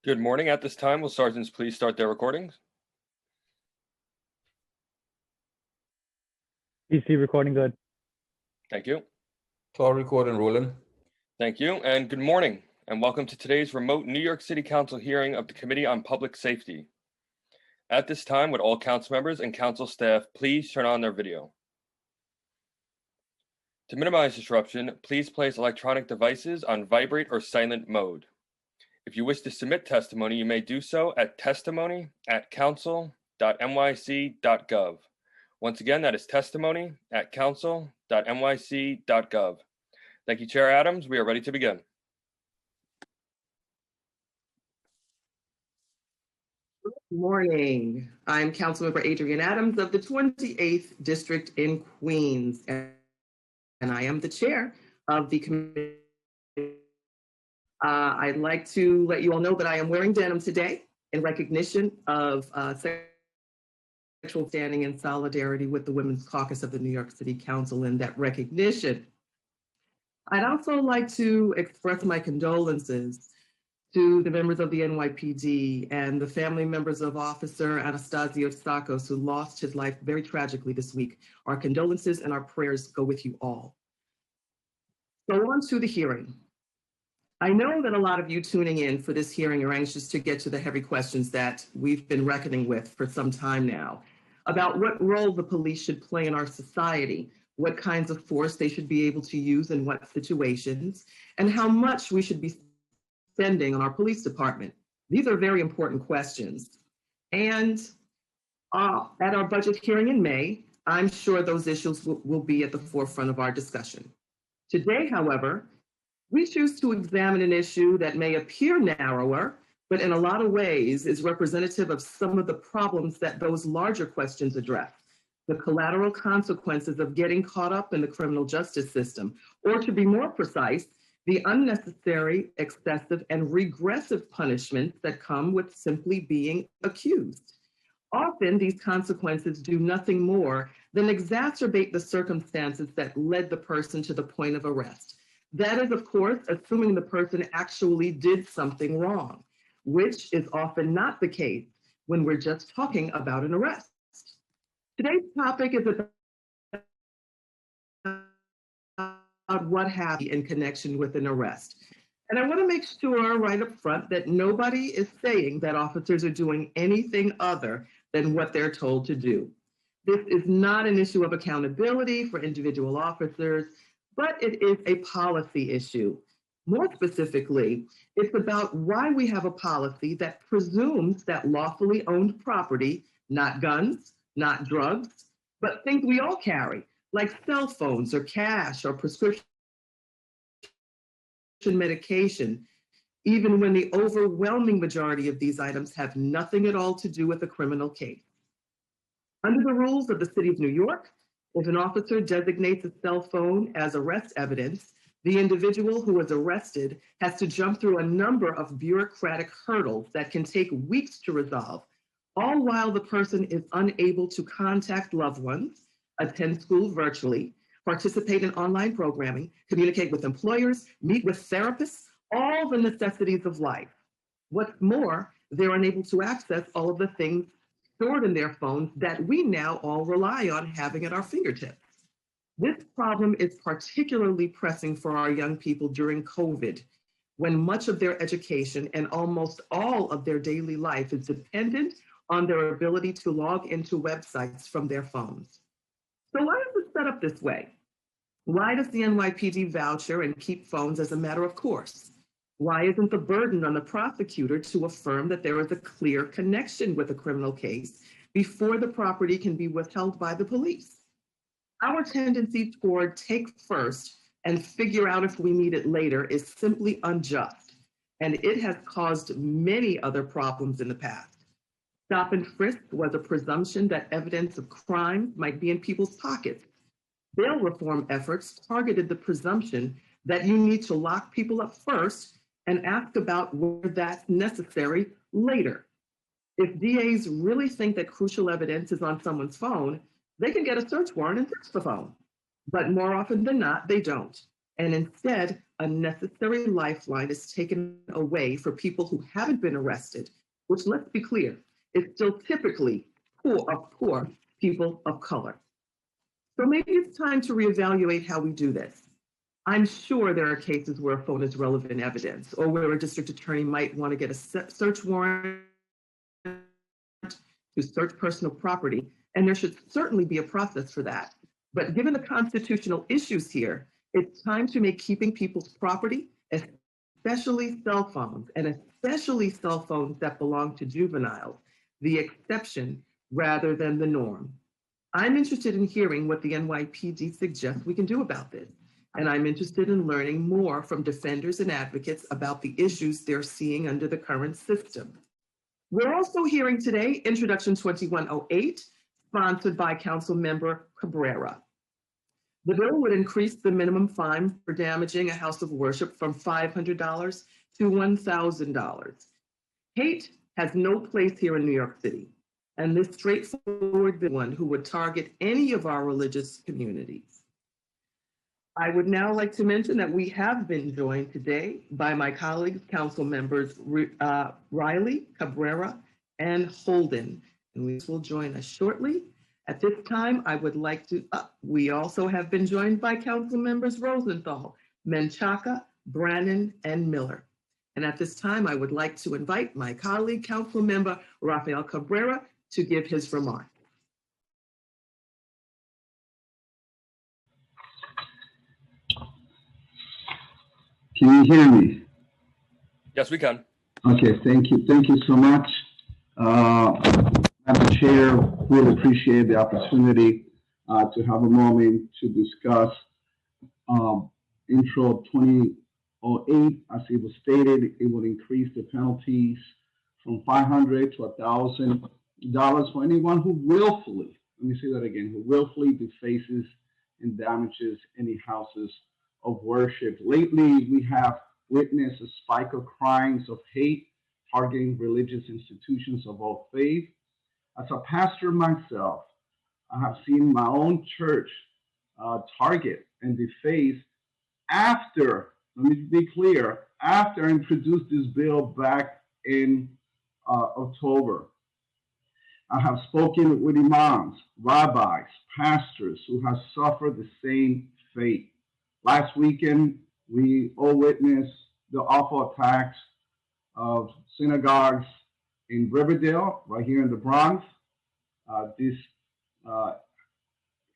Good morning. At this time, will sergeants please start their recordings? PC recording good. Thank you. Call recording rolling. Thank you, and good morning, and welcome to today's remote New York City Council hearing of the Committee on Public Safety. At this time, would all council members and council staff please turn on their video? To minimize disruption, please place electronic devices on vibrate or silent mode. If you wish to submit testimony, you may do so at testimony@council.nyc.gov. Once again, that is testimony@council.nyc.gov. Thank you, Chair Adams. We are ready to begin. Good morning. I'm Councilmember Adrienne Adams of the 28th District in Queens, and I am the chair of the committee. I'd like to let you all know that I am wearing denim today in recognition of sexual standing in solidarity with the Women's Caucus of the New York City Council. In that recognition, I'd also like to express my condolences to the members of the NYPD and the family members of Officer Anastasio Sakos, who lost his life very tragically this week. Our condolences and our prayers go with you all. So on to the hearing. I know that a lot of you tuning in for this hearing are anxious to get to the heavy questions that we've been reckoning with for some time now about what role the police should play in our society, what kinds of force they should be able to use in what situations, and how much we should be spending on our police department. These are very important questions. And at our budget hearing in May, I'm sure those issues will be at the forefront of our discussion. Today, however, we choose to examine an issue that may appear narrower, but in a lot of ways is representative of some of the problems that those larger questions address: the collateral consequences of getting caught up in the criminal justice system, or to be more precise, the unnecessary, excessive, and regressive punishments that come with simply being accused. Often, these consequences do nothing more than exacerbate the circumstances that led the person to the point of arrest. That is, of course, assuming the person actually did something wrong, which is often not the case when we're just talking about an arrest. Today's topic is about what happened in connection with an arrest. And I want to make sure right up front that nobody is saying that officers are doing anything other than what they're told to do. This is not an issue of accountability for individual officers, but it is a policy issue. More specifically, it's about why we have a policy that presumes that lawfully owned property, not guns, not drugs, but things we all carry, like cell phones or cash or prescription medication, even when the overwhelming majority of these items have nothing at all to do with a criminal case. Under the rules of the City of New York, if an officer designates a cell phone as arrest evidence, the individual who was arrested has to jump through a number of bureaucratic hurdles that can take weeks to resolve, all while the person is unable to contact loved ones, attend school virtually, participate in online programming, communicate with employers, meet with therapists, all the necessities of life. What's more, they're unable to access all of the things stored in their phones that we now all rely on having at our fingertips. This problem is particularly pressing for our young people during COVID, when much of their education and almost all of their daily life is dependent on their ability to log into websites from their phones. So why is it set up this way? Why does the NYPD voucher and keep phones as a matter of course? Why isn't the burden on the prosecutor to affirm that there is a clear connection with a criminal case before the property can be withheld by the police? Our tendency toward take first and figure out if we need it later is simply unjust, and it has caused many other problems in the past. Stop and frisk was a presumption that evidence of crime might be in people's pockets. Bail reform efforts targeted the presumption that you need to lock people up first and ask about whether that's necessary later. If DAs really think that crucial evidence is on someone's phone, they can get a search warrant and search the phone. But more often than not, they don't. And instead, a necessary lifeline is taken away for people who haven't been arrested, which, let's be clear, is still typically poor people of color. So maybe it's time to reevaluate how we do this. I'm sure there are cases where a phone is relevant evidence, or where a district attorney might want to get a search warrant to search personal property, and there should certainly be a process for that. But given the constitutional issues here, it's time to make keeping people's property, especially cell phones, and especially cell phones that belong to juveniles, the exception rather than the norm. I'm interested in hearing what the NYPD suggests we can do about this. And I'm interested in learning more from defenders and advocates about the issues they're seeing under the current system. We're also hearing today Introduction 2108, sponsored by Council Member Cabrera. The bill would increase the minimum fine for damaging a house of worship from $500 to $1,000. Hate has no place here in New York City, and this straightforward one who would target any of our religious communities. I would now like to mention that we have been joined today by my colleagues, Council Members Riley, Cabrera, and Holden, and we will join us shortly. At this time, I would like to, we also have been joined by Council Members Rosenthal, Menchaca, Brannan, and Miller. And at this time, I would like to invite my colleague, Council Member Rafael Cabrera, to give his remarks. Can you hear me? Yes, we can. Okay, thank you. Thank you so much. Madam Chair, really appreciate the opportunity to have a moment to discuss Intro 2008. As it was stated, it will increase the penalties from $500 to $1,000 for anyone who willfully, let me say that again, who willfully defaces and damages any houses of worship. Lately, we have witnessed a spike of crimes of hate targeting religious institutions of all faith. As a pastor myself, I have seen my own church target and deface after, let me be clear, after I introduced this bill back in October. I have spoken with imams, rabbis, pastors who have suffered the same fate. Last weekend, we all witnessed the awful attacks of synagogues in Riverdale, right here in the Bronx. These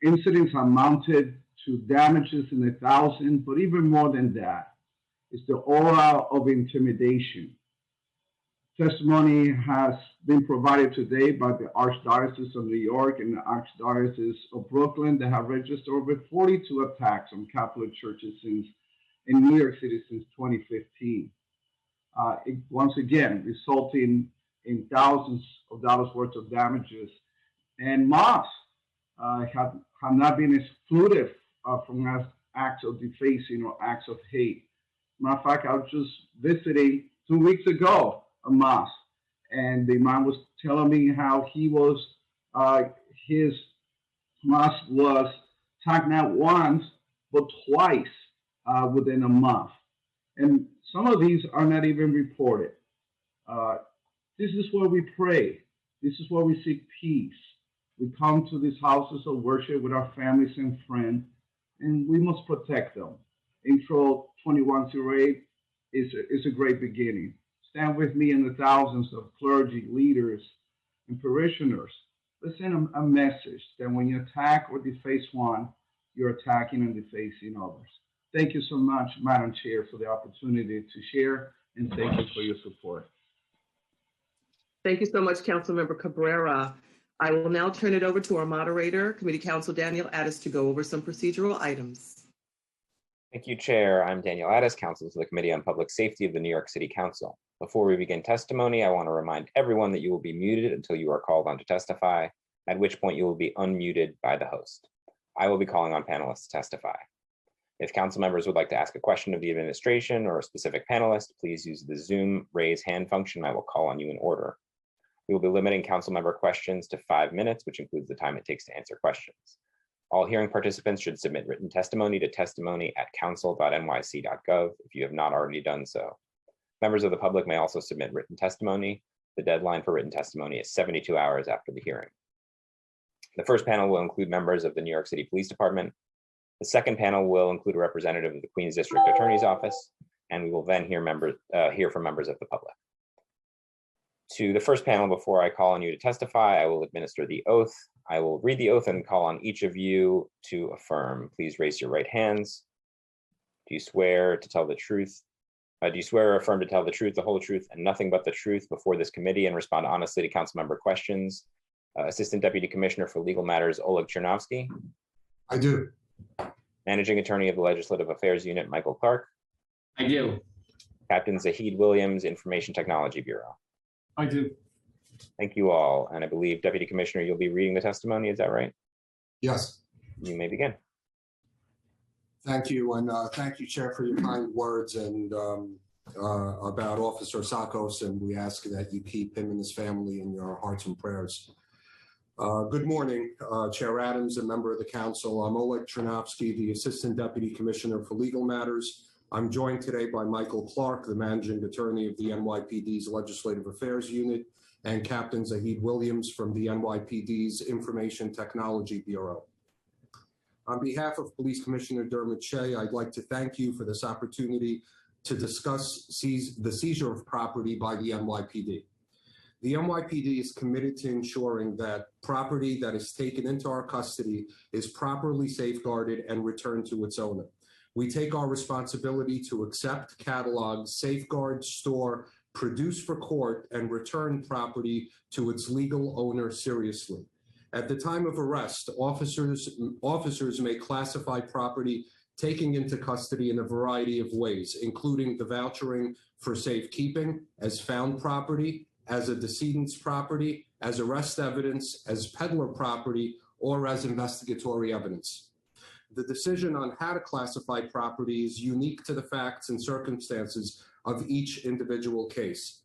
incidents amounted to damages in the thousands, but even more than that, it's the aura of intimidation. Testimony has been provided today by the Archdiocese of New York and the Archdiocese of Brooklyn that have registered over 42 attacks on Catholic churches in New York City since 2015. Once again, resulting in thousands of dollars worth of damages. And mosques have not been excluded from acts of defacing or acts of hate. Matter of fact, I was just visiting 2 weeks ago a mosque, and the imam was telling me how he was, his mosque was attacked not once, but twice within a month. And some of these are not even reported. This is where we pray. This is where we seek peace. We come to these houses of worship with our families and friends, and we must protect them. Intro 2108 is a great beginning. Stand with me and the thousands of clergy, leaders, and parishioners. Let's send a message that when you attack or deface one, you're attacking and defacing others. Thank you so much, Madam Chair, for the opportunity to share, and thank you for your support. Thank you so much, Councilmember Cabrera. I will now turn it over to our moderator, Committee Counsel Daniel Addis, to go over some procedural items. Thank you, Chair. I'm Daniel Addis, Counsel to the Committee on Public Safety of the New York City Council. Before we begin testimony, I want to remind everyone that you will be muted until you are called on to testify, at which point you will be unmuted by the host. I will be calling on panelists to testify. If council members would like to ask a question of the administration or a specific panelist, please use the Zoom raise hand function. I will call on you in order. We will be limiting council member questions to 5 minutes, which includes the time it takes to answer questions. All hearing participants should submit written testimony to testimony@council.nyc.gov if you have not already done so. Members of the public may also submit written testimony. The deadline for written testimony is 72 hours after the hearing. The first panel will include members of the New York City Police Department. The second panel will include a representative of the Queens District Attorney's Office, and we will then hear from members of the public. To the first panel, before I call on you to testify, I will administer the oath. I will read the oath and call on each of you to affirm. Please raise your right hands. Do you swear to tell the truth? Do you swear or affirm to tell the truth, the whole truth, and nothing but the truth before this committee and respond honestly to council member questions? Assistant Deputy Commissioner for Legal Matters, Oleg Chernovsky. I do. Managing Attorney of the Legislative Affairs Unit, Michael Clark. I do. Captain Zahid Williams, Information Technology Bureau. I do. Thank you all. And I believe, Deputy Commissioner, you'll be reading the testimony. Is that right? Yes. You may begin. Thank you. And thank you, Chair, for your kind words and about Officer Sakos. And we ask that you keep him and his family in your hearts and prayers. Good morning, Chair Adams, a member of the council. I'm Oleg Chernovsky, the Assistant Deputy Commissioner for Legal Matters. I'm joined today by Michael Clark, the Managing Attorney of the NYPD's Legislative Affairs Unit, and Captain Zahid Williams from the NYPD's Information Technology Bureau. On behalf of Police Commissioner Dermot Shea, I'd like to thank you for this opportunity to discuss the seizure of property by the NYPD. The NYPD is committed to ensuring that property that is taken into our custody is properly safeguarded and returned to its owner. We take our responsibility to accept, catalog, safeguard, store, produce for court, and return property to its legal owner seriously. At the time of arrest, officers may classify property taken into custody in a variety of ways, including the vouchering for safekeeping as found property, as a decedent's property, as arrest evidence, as peddler property, or as investigatory evidence. The decision on how to classify property is unique to the facts and circumstances of each individual case.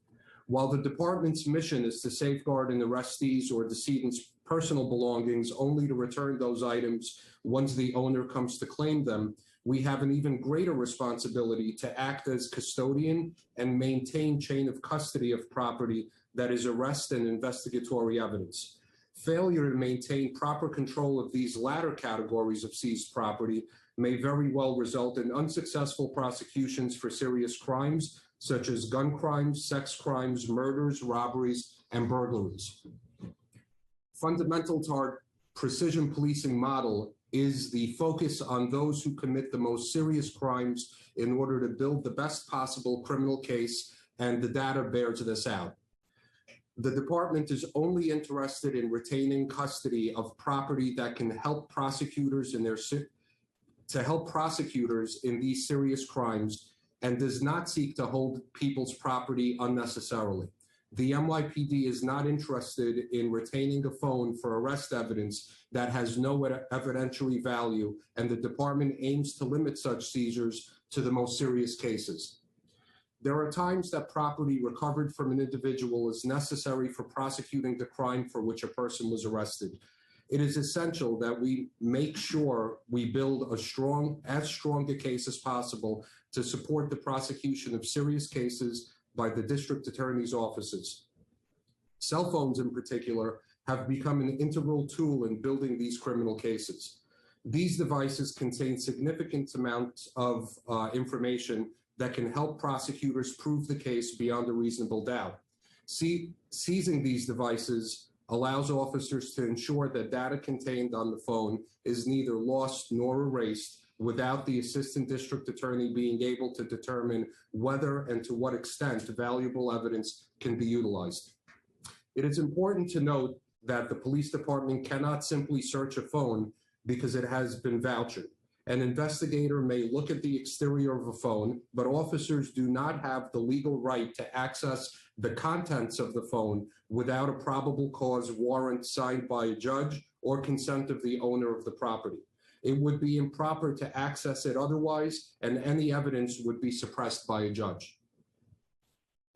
While the department's mission is to safeguard an arrestee's or decedent's personal belongings only to return those items once the owner comes to claim them, we have an even greater responsibility to act as custodian and maintain chain of custody of property that is arrest and investigatory evidence. Failure to maintain proper control of these latter categories of seized property may very well result in unsuccessful prosecutions for serious crimes, such as gun crimes, sex crimes, murders, robberies, and burglaries. Fundamental to our precision policing model is the focus on those who commit the most serious crimes in order to build the best possible criminal case, and the data bears this out. The department is only interested in retaining custody of property that can help prosecutors in these serious crimes, and does not seek to hold people's property unnecessarily. The NYPD is not interested in retaining a phone for arrest evidence that has no evidentiary value, and the department aims to limit such seizures to the most serious cases. There are times that property recovered from an individual is necessary for prosecuting the crime for which a person was arrested. It is essential that we make sure we build as strong a case as possible to support the prosecution of serious cases by the district attorney's offices. Cell phones in particular have become an integral tool in building these criminal cases. These devices contain significant amounts of information that can help prosecutors prove the case beyond a reasonable doubt. Seizing these devices allows officers to ensure that data contained on the phone is neither lost nor erased, without the assistant district attorney being able to determine whether and to what extent valuable evidence can be utilized. It is important to note that the police department cannot simply search a phone because it has been vouchered. An investigator may look at the exterior of a phone, but officers do not have the legal right to access the contents of the phone without a probable cause warrant signed by a judge or consent of the owner of the property. It would be improper to access it otherwise, and any evidence would be suppressed by a judge.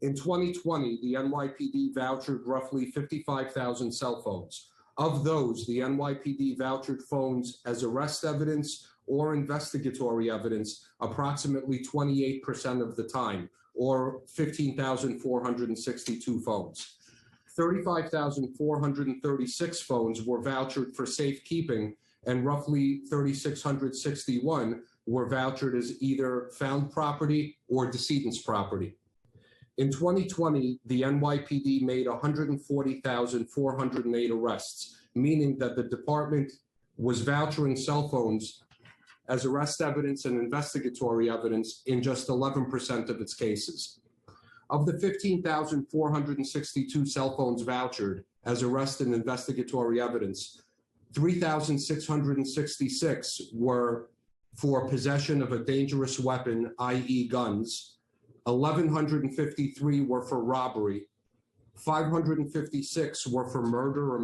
In 2020, the NYPD vouchered roughly 55,000 cell phones. Of those, the NYPD vouchered phones as arrest evidence or investigatory evidence approximately 28% of the time, or 15,462 phones. 35,436 phones were vouchered for safekeeping, and roughly 3,661 were vouchered as either found property or decedent's property. In 2020, the NYPD made 140,408 arrests, meaning that the department was vouchering cell phones as arrest evidence and investigatory evidence in just 11% of its cases. Of the 15,462 cell phones vouchered as arrest and investigatory evidence, 3,666 were for possession of a dangerous weapon, i.e. guns. 1,153 were for robbery. 556 were for murder or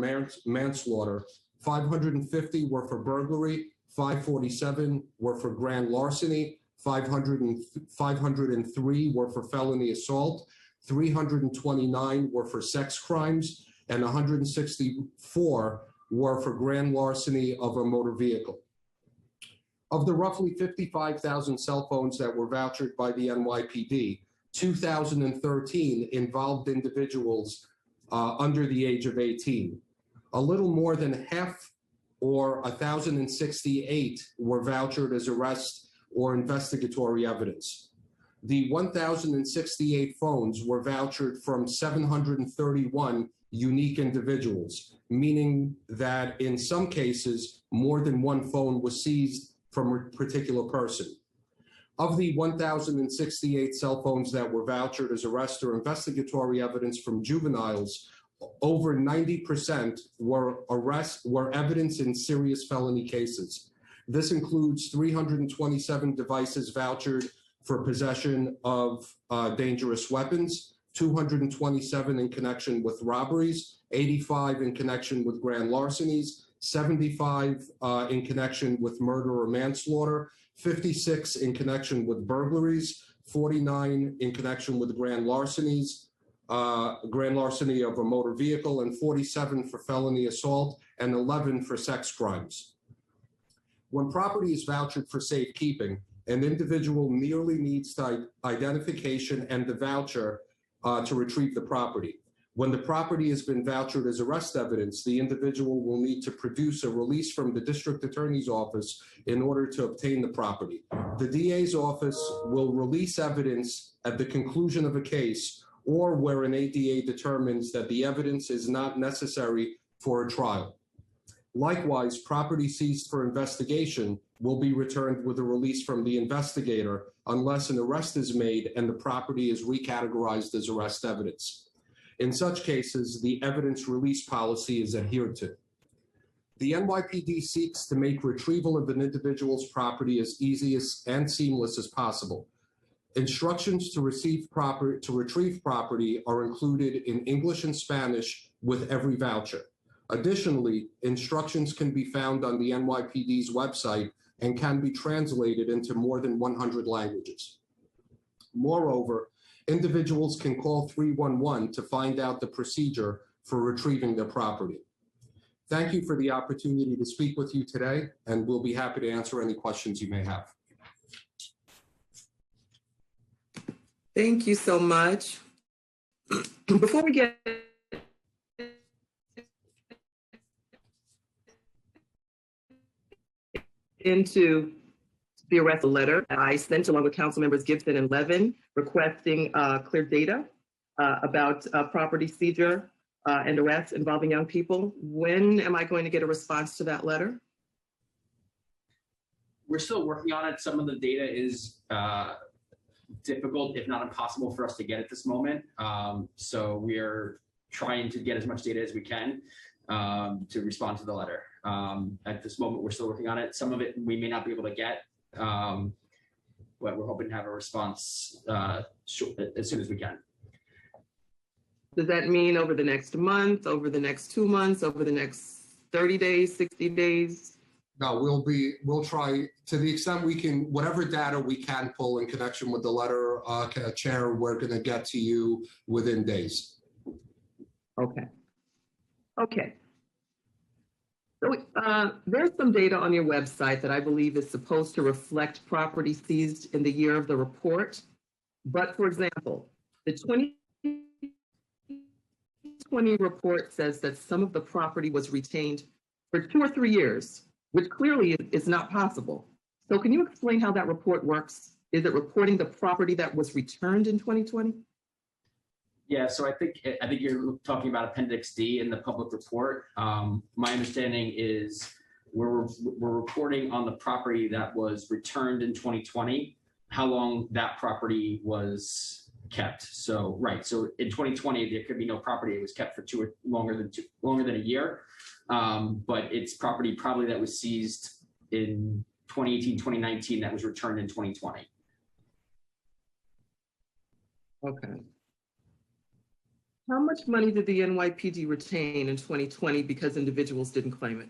manslaughter. 550 were for burglary. 547 were for grand larceny. 503 were for felony assault. 329 were for sex crimes, and 164 were for grand larceny of a motor vehicle. Of the roughly 55,000 cell phones that were vouchered by the NYPD, 2,013 involved individuals under the age of 18. A little more than half, or 1,068, were vouchered as arrest or investigatory evidence. The 1,068 phones were vouchered from 731 unique individuals, meaning that in some cases, more than one phone was seized from a particular person. Of the 1,068 cell phones that were vouchered as arrest or investigatory evidence from juveniles, over 90% were evidence in serious felony cases. This includes 327 devices vouchered for possession of dangerous weapons, 227 in connection with robberies, 85 in connection with grand larcenies, 75 in connection with murder or manslaughter, 56 in connection with burglaries, 49 in connection with grand larcenies, grand larceny of a motor vehicle, and 47 for felony assault, and 11 for sex crimes. When property is vouchered for safekeeping, an individual merely needs identification and the voucher to retrieve the property. When the property has been vouchered as arrest evidence, the individual will need to produce a release from the district attorney's office in order to obtain the property. The DA's office will release evidence at the conclusion of a case or where an ADA determines that the evidence is not necessary for a trial. Likewise, property seized for investigation will be returned with a release from the investigator unless an arrest is made and the property is recategorized as arrest evidence. In such cases, the evidence release policy is adhered to. The NYPD seeks to make retrieval of an individual's property as easy and seamless as possible. Instructions to retrieve property are included in English and Spanish with every voucher. Additionally, instructions can be found on the NYPD's website and can be translated into more than 100 languages. Moreover, individuals can call 311 to find out the procedure for retrieving their property. Thank you for the opportunity to speak with you today, and we'll be happy to answer any questions you may have. Thank you so much. Before we get into the arrest letter I sent along with council members Gibson and Levin requesting clear data about property seizure and arrests involving young people. When am I going to get a response to that letter? We're still working on it. Some of the data is difficult, if not impossible, for us to get at this moment. So we're trying to get as much data as we can to respond to the letter. At this moment, we're still working on it. Some of it we may not be able to get, but we're hoping to have a response as soon as we can. Does that mean over the next month, over the next 2 months, over the next 30 days, 60 days? No, we'll try to the extent we can, whatever data we can pull in connection with the letter, Chair, we're going to get to you within days. Okay. Okay. So there's some data on your website that I believe is supposed to reflect property seized in the year of the report. But for example, the 2020 report says that some of the property was retained for 2 or 3 years, which clearly is not possible. So can you explain how that report works? Is it reporting the property that was returned in 2020? Yeah, so I think you're talking about Appendix D in the public report. My understanding is we're reporting on the property that was returned in 2020, how long that property was kept. So right, so in 2020 there could be no property that was kept for longer than a year, but it's property probably that was seized in 2018, 2019 that was returned in 2020. Okay. How much money did the NYPD retain in 2020 because individuals didn't claim it?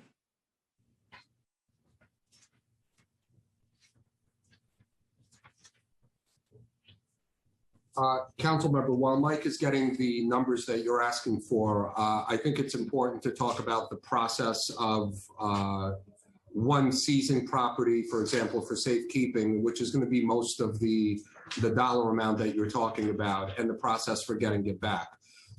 Councilmember, while Mike is getting the numbers that you're asking for, I think it's important to talk about the process of one seizing property, for example, for safekeeping, which is going to be most of the dollar amount that you're talking about, and the process for getting it back.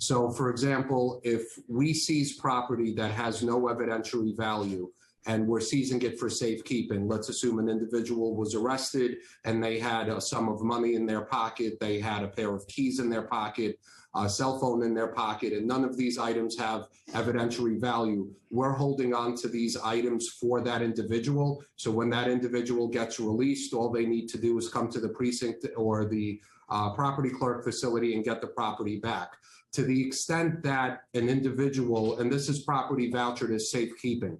So, for example, if we seize property that has no evidentiary value and we're seizing it for safekeeping, let's assume an individual was arrested and they had a sum of money in their pocket, they had a pair of keys in their pocket, a cell phone in their pocket, and none of these items have evidentiary value. We're holding on to these items for that individual. So when that individual gets released, all they need to do is come to the precinct or the property clerk facility and get the property back. To the extent that an individual, and this is property vouchered as safekeeping,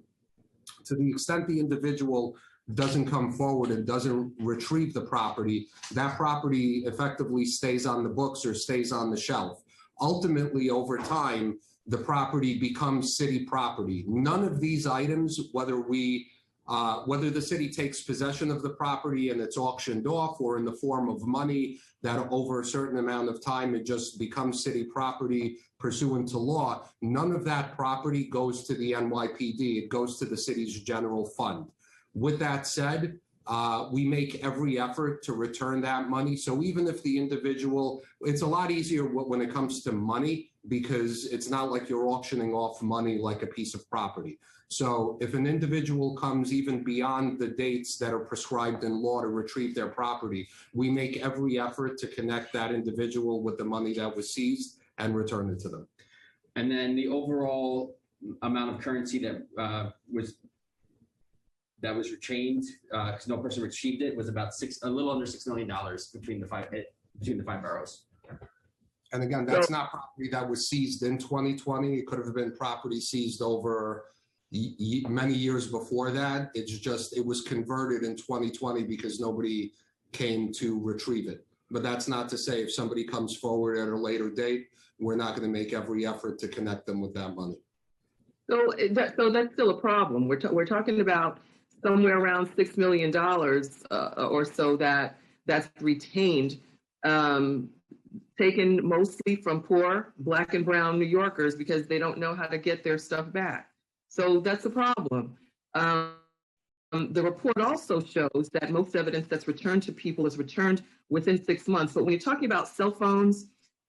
to the extent the individual doesn't come forward and doesn't retrieve the property, that property effectively stays on the books or stays on the shelf. Ultimately, over time, the property becomes city property. None of these items, whether the city takes possession of the property and it's auctioned off, or in the form of money that over a certain amount of time it just becomes city property pursuant to law, none of that property goes to the NYPD. It goes to the city's general fund. With that said, we make every effort to return that money. So even if the individual, it's a lot easier when it comes to money, because it's not like you're auctioning off money like a piece of property. So if an individual comes even beyond the dates that are prescribed in law to retrieve their property, we make every effort to connect that individual with the money that was seized and return it to them. And then the overall amount of currency that was retained, because no person retrieved it, was about a little under $6 million between the five boroughs. And again, that's not property that was seized in 2020. It could have been property seized over many years before that. It's just, it was converted in 2020 because nobody came to retrieve it. But that's not to say if somebody comes forward at a later date, we're not going to make every effort to connect them with that money. So that's still a problem. We're talking about somewhere around $6 million or so that's retained, taken mostly from poor Black and brown New Yorkers because they don't know how to get their stuff back. So that's a problem. The report also shows that most evidence that's returned to people is returned within 6 months. But when you're talking about cell phones,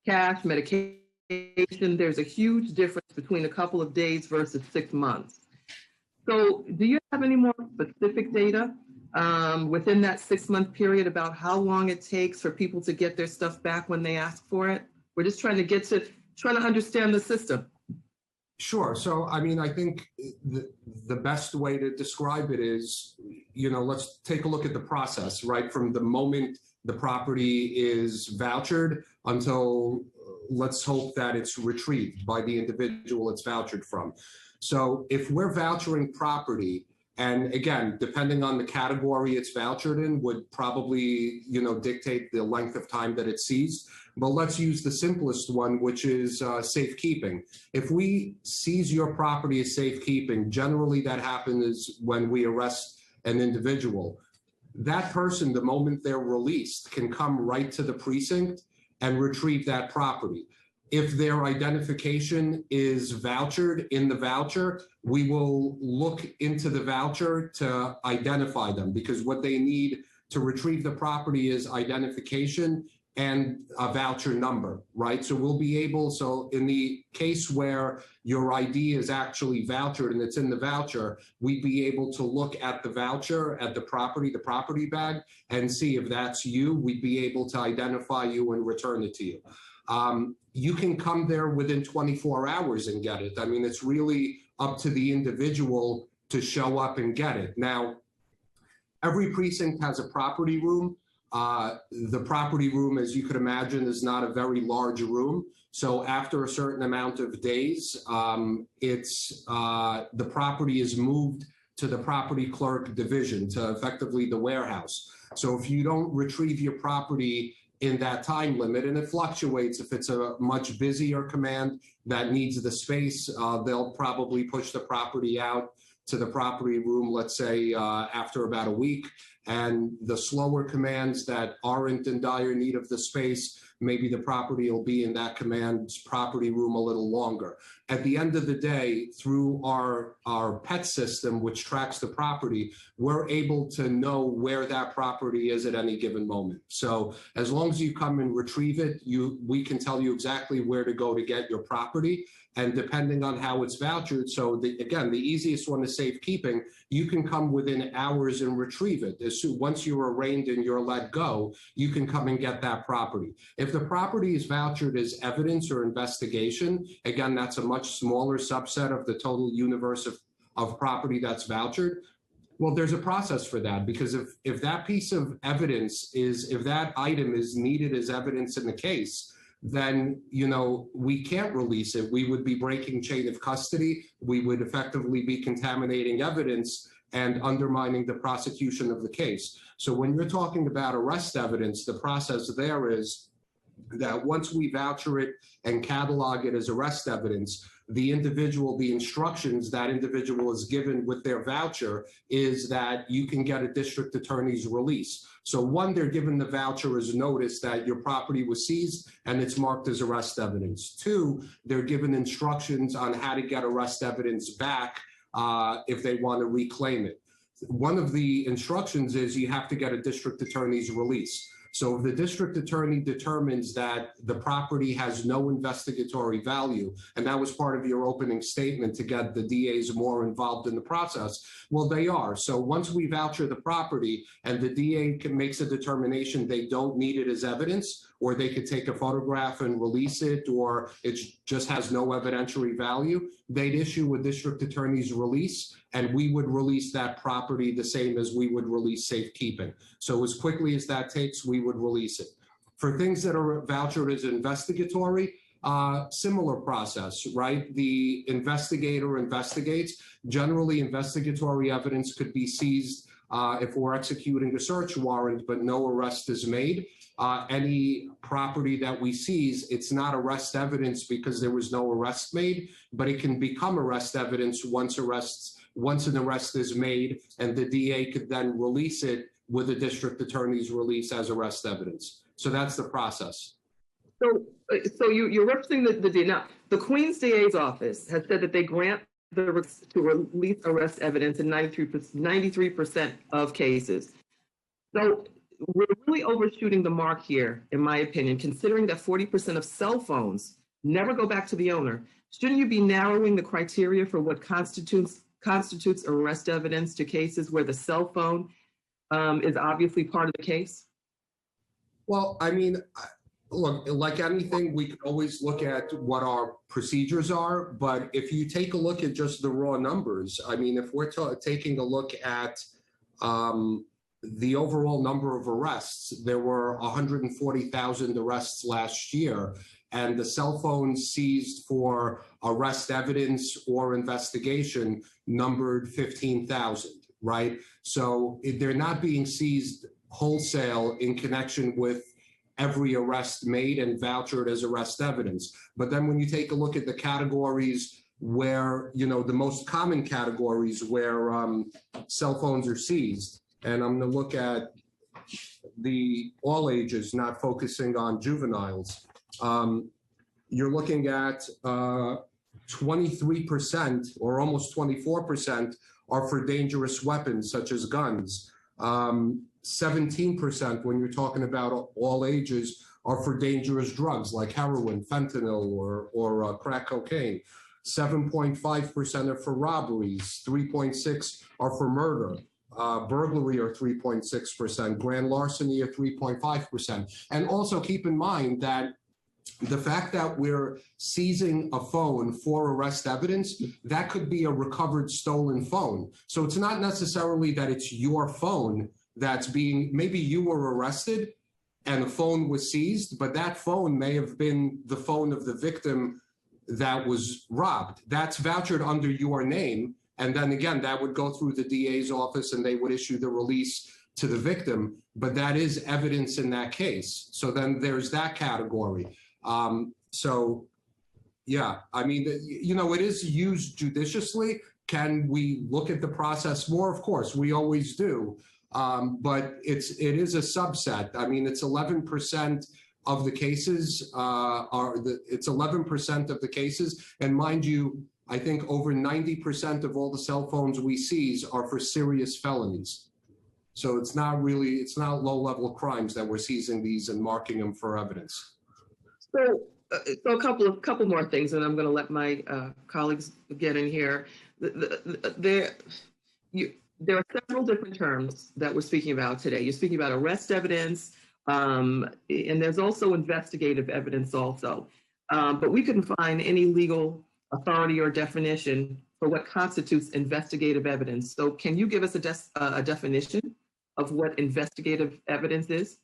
cash, medication, there's a huge difference between a couple of days versus 6 months. So do you have any more specific data within that 6-month period about how long it takes for people to get their stuff back when they ask for it? We're just trying to understand the system. Sure. So, I mean, I think the best way to describe it is, let's take a look at the process, right? From the moment the property is vouchered until let's hope that it's retrieved by the individual it's vouchered from. So if we're vouchering property, and again, depending on the category it's vouchered in, would probably, dictate the length of time that it's seized. But let's use the simplest one, which is safekeeping. If we seize your property as safekeeping, generally that happens when we arrest an individual. That person, the moment they're released, can come right to the precinct and retrieve that property. If their identification is vouchered in the voucher, we will look into the voucher to identify them, because what they need to retrieve the property is identification and a voucher number, right? So we'll be able, so in the case where your ID is actually vouchered and it's in the voucher, we'd be able to look at the voucher, at the property bag, and see if that's you. We'd be able to identify you and return it to you. You can come there within 24 hours and get it. I mean, it's really up to the individual to show up and get it. Now, every precinct has a property room. The property room, as you could imagine, is not a very large room. So after a certain amount of days, the property is moved to the property clerk division, to effectively the warehouse. So if you don't retrieve your property in that time limit, and it fluctuates, if it's a much busier command that needs the space, they'll probably push the property out to the property room, let's say after about a week. And the slower commands that aren't in dire need of the space, maybe the property will be in that command's property room a little longer. At the end of the day, through our PET system, which tracks the property, we're able to know where that property is at any given moment. So as long as you come and retrieve it, we can tell you exactly where to go to get your property. And depending on how it's vouchered, so again, the easiest one is safekeeping. You can come within hours and retrieve it. Once you're arraigned and you're let go, you can come and get that property. If the property is vouchered as evidence or investigation, again, that's a much smaller subset of the total universe of property that's vouchered. Well, there's a process for that, because if that piece of evidence if that item is needed as evidence in the case, then, we can't release it. We would be breaking chain of custody. We would effectively be contaminating evidence and undermining the prosecution of the case. So when you're talking about arrest evidence, the process there is that once we voucher it and catalog it as arrest evidence, the instructions that individual is given with their voucher is that you can get a district attorney's release. So one, they're given the voucher as notice that your property was seized and it's marked as arrest evidence. Two, they're given instructions on how to get arrest evidence back if they want to reclaim it. One of the instructions is you have to get a district attorney's release. So if the district attorney determines that the property has no investigatory value, and that was part of your opening statement to get the DAs more involved in the process, well, they are. So once we voucher the property and the DA makes a determination they don't need it as evidence, or they could take a photograph and release it, or it just has no evidentiary value, they'd issue a district attorney's release, and we would release that property the same as we would release safekeeping. So as quickly as that takes, we would release it. For things that are vouchered as investigatory, similar process, right? The investigator investigates. Generally, investigatory evidence could be seized if we're executing a search warrant, but no arrest is made. Any property that we seize, it's not arrest evidence because there was no arrest made, but it can become arrest evidence once an arrest is made, and the DA could then release it with a district attorney's release as arrest evidence. So that's the process. So you're referencing the DA. Now, the Queens DA's office has said that they grant to release arrest evidence in 93% of cases. So we're really overshooting the mark here, in my opinion, considering that 40% of cell phones never go back to the owner. Shouldn't you be narrowing the criteria for what constitutes arrest evidence to cases where the cell phone is obviously part of the case? Well, I mean, look, like anything, we can always look at what our procedures are, but if you take a look at just the raw numbers, I mean, if we're taking a look at the overall number of arrests, there were 140,000 arrests last year, and the cell phones seized for arrest evidence or investigation numbered 15,000, right? So they're not being seized wholesale in connection with every arrest made and vouchered as arrest evidence. But then when you take a look at the categories where, the most common categories where cell phones are seized, and I'm going to look at the all ages, not focusing on juveniles. you're looking at 23% or almost 24% are for dangerous weapons such as guns. 17% when you're talking about all ages are for dangerous drugs like heroin, fentanyl, or crack cocaine. 7.5% are for robberies, 3.6% are for murder. Burglary are 3.6%, grand larceny are 3.5%. And also keep in mind that the fact that we're seizing a phone for arrest evidence, that could be a recovered stolen phone. So it's not necessarily that it's your phone that's being, maybe you were arrested and the phone was seized, but that phone may have been the phone of the victim that was robbed. That's vouchered under your name. And then again, that would go through the DA's office and they would issue the release to the victim, but that is evidence in that case. So then there's that category. So yeah, I mean, you know, it is used judiciously. Can we look at the process more? Of course, we always do. But it is a subset. I mean, it's 11% of the cases it's 11% of the cases. And mind you, I think over 90% of all the cell phones we seize are for serious felonies. So it's not low-level crimes that we're seizing these and marking them for evidence. So a couple more things, and I'm going to let my colleagues get in here. There are several different terms that we're speaking about today. You're speaking about arrest evidence, and there's also investigative evidence also. But we couldn't find any legal authority or definition for what constitutes investigative evidence. So can you give us a definition of what investigative evidence is?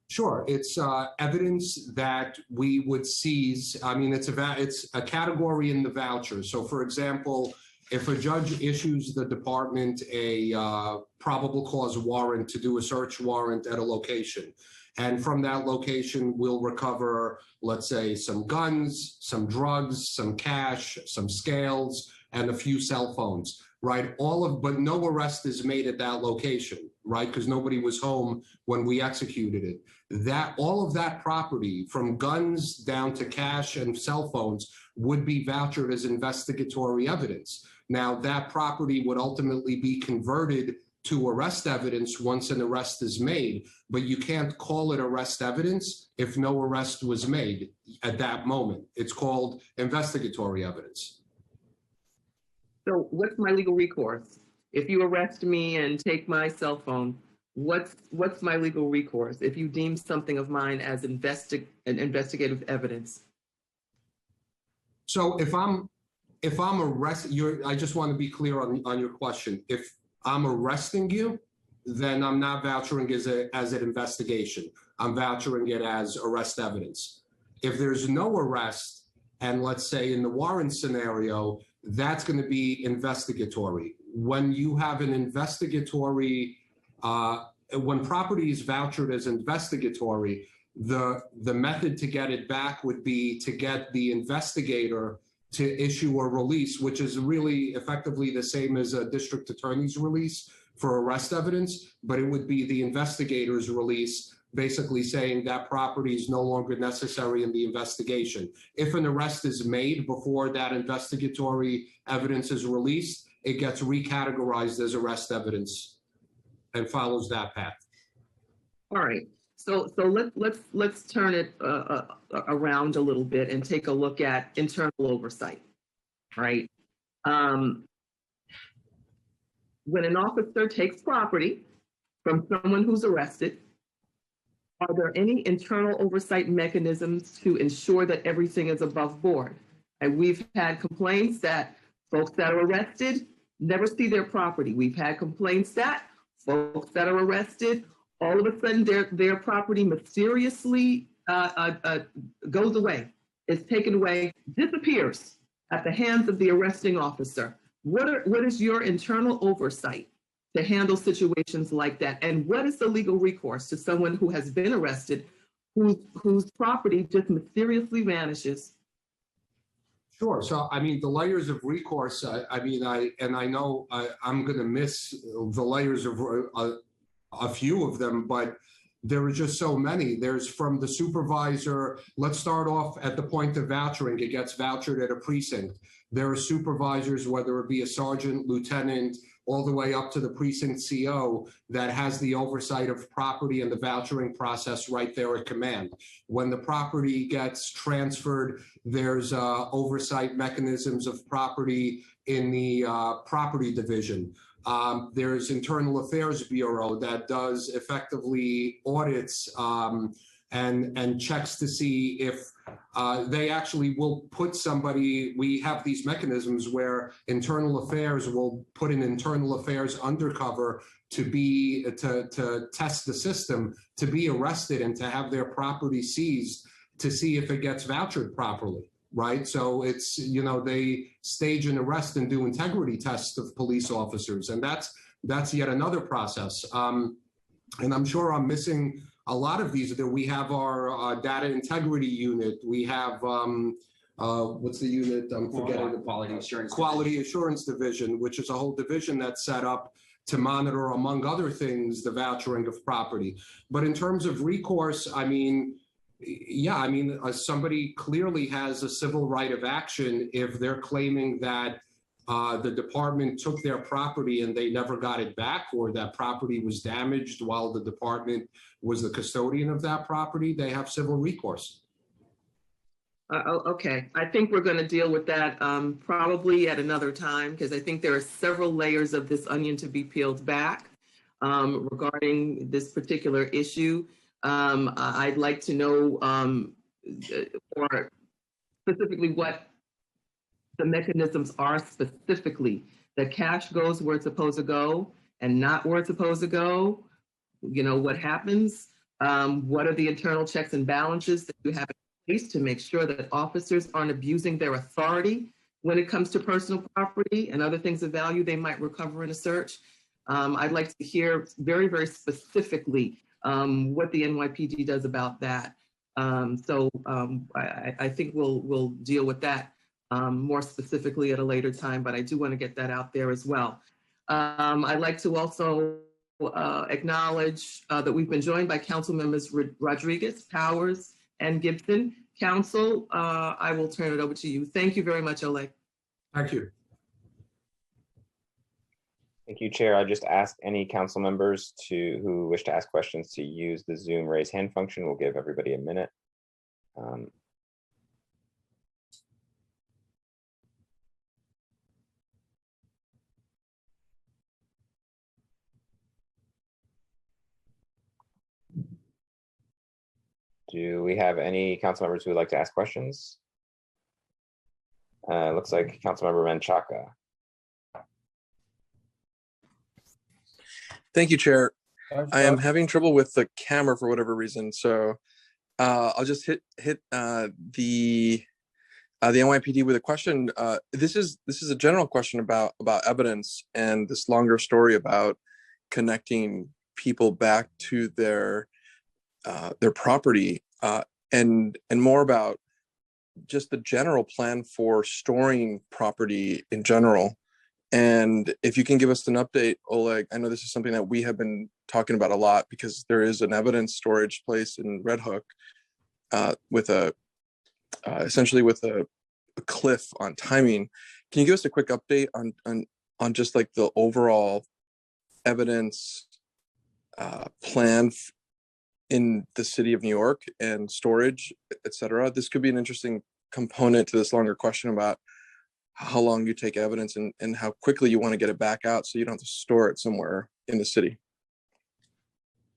Sure, it's evidence that we would seize. I mean, it's a category in the voucher. So for example, if a judge issues the department a probable cause warrant to do a search warrant at a location, and from that location, we'll recover, let's say, some guns, some drugs, some cash, some scales, and a few cell phones, right? But no arrest is made at that location, right? Because nobody was home when we executed it. All of that property, from guns down to cash and cell phones, would be vouchered as investigatory evidence. Now, that property would ultimately be converted to arrest evidence once an arrest is made, but you can't call it arrest evidence if no arrest was made at that moment. It's called investigatory evidence. So what's my legal recourse? If you arrest me and take my cell phone, what's my legal recourse if you deem something of mine as investigative evidence? So if I'm arrested, I just want to be clear on your question. If I'm arresting you, then I'm not vouchering as an investigation. I'm vouchering it as arrest evidence. If there's no arrest, and let's say in the warrant scenario, that's going to be investigatory. When you have an investigatory, when property is vouchered as investigatory, the method to get it back would be to get the investigator to issue a release, which is really effectively the same as a district attorney's release for arrest evidence, but it would be the investigator's release basically saying that property is no longer necessary in the investigation. If an arrest is made before that investigatory evidence is released, it gets recategorized as arrest evidence and follows that path. All right. So let's turn it around a little bit and take a look at internal oversight, right? When an officer takes property from someone who's arrested, are there any internal oversight mechanisms to ensure that everything is above board? And we've had complaints that folks that are arrested never see their property. We've had complaints that folks that are arrested, all of a sudden their property mysteriously goes away, is taken away, disappears at the hands of the arresting officer. What is your internal oversight to handle situations like that? And what is the legal recourse to someone who has been arrested, whose property just mysteriously vanishes? Sure. So, I mean, the layers of recourse, I know I'm going to miss the layers of a few of them, but there are just so many. There's from the supervisor, let's start off at the point of vouchering. It gets vouchered at a precinct. There are supervisors, whether it be a sergeant, lieutenant, all the way up to the precinct CO that has the oversight of property and the vouchering process right there at command. When the property gets transferred, there's oversight mechanisms of property in the property division. There's Internal Affairs Bureau that does effectively audits and checks to see if they actually will put somebody. We have these mechanisms where Internal Affairs will put an Internal Affairs undercover to test the system, to be arrested and to have their property seized to see if it gets vouchered properly. Right. So it's, they stage an arrest and do integrity tests of police officers. And that's yet another process. And I'm sure I'm missing a lot of these. We have our data integrity unit. We have, what's the unit? I'm forgetting. Quality Assurance Division, which is a whole division that's set up to monitor, among other things, the vouchering of property. But in terms of recourse, somebody clearly has a civil right of action if they're claiming that the department took their property and they never got it back, or that property was damaged while the department was the custodian of that property. They have civil recourse. Okay, I think we're going to deal with that probably at another time, because I think there are several layers of this onion to be peeled back regarding this particular issue. I'd like to know or specifically what the mechanisms are specifically. That cash goes where it's supposed to go and not where it's supposed to go. What happens? What are the internal checks and balances that you have in place to make sure that officers aren't abusing their authority when it comes to personal property and other things of value they might recover in a search? I'd like to hear very, very specifically what the NYPD does about that. I think we'll deal with that more specifically at a later time, but I do want to get that out there as well. I'd like to also acknowledge that we've been joined by Council Members Rodriguez, Powers, and Gibson. Council, I will turn it over to you. Thank you very much, Oleg. Thank you. Thank you, Chair. I just ask any council members who wish to ask questions to use the Zoom raise hand function. We'll give everybody a minute. Do we have any council members who would like to ask questions? Looks like Councilmember Menchaca. Thank you, Chair. I am having trouble with the camera for whatever reason, so I'll just hit the NYPD with a question. This is a general question about evidence and this longer story about connecting people back to their property, and more about just the general plan for storing property in general. And if you can give us an update, Oleg, I know this is something that we have been talking about a lot because there is an evidence storage place in Red Hook with essentially with a cliff on timing. Can you give us a quick update on just like the overall evidence plan in the city of New York and storage, et cetera? This could be an interesting component to this longer question about how long you take evidence and how quickly you want to get it back out so you don't have to store it somewhere in the city.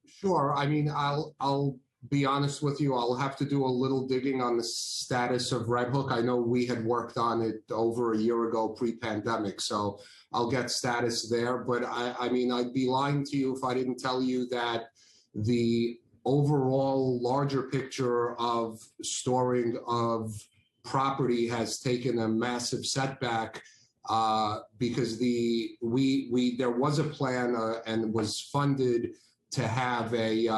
Sure. I mean, I'll be honest with you. I'll have to do a little digging on the status of Red Hook. I know we had worked on it over a year ago pre-pandemic, so I'll get status there. But I mean, I'd be lying to you if I didn't tell you that the overall larger picture of storing of property has taken a massive setback because there was a plan and was funded to have a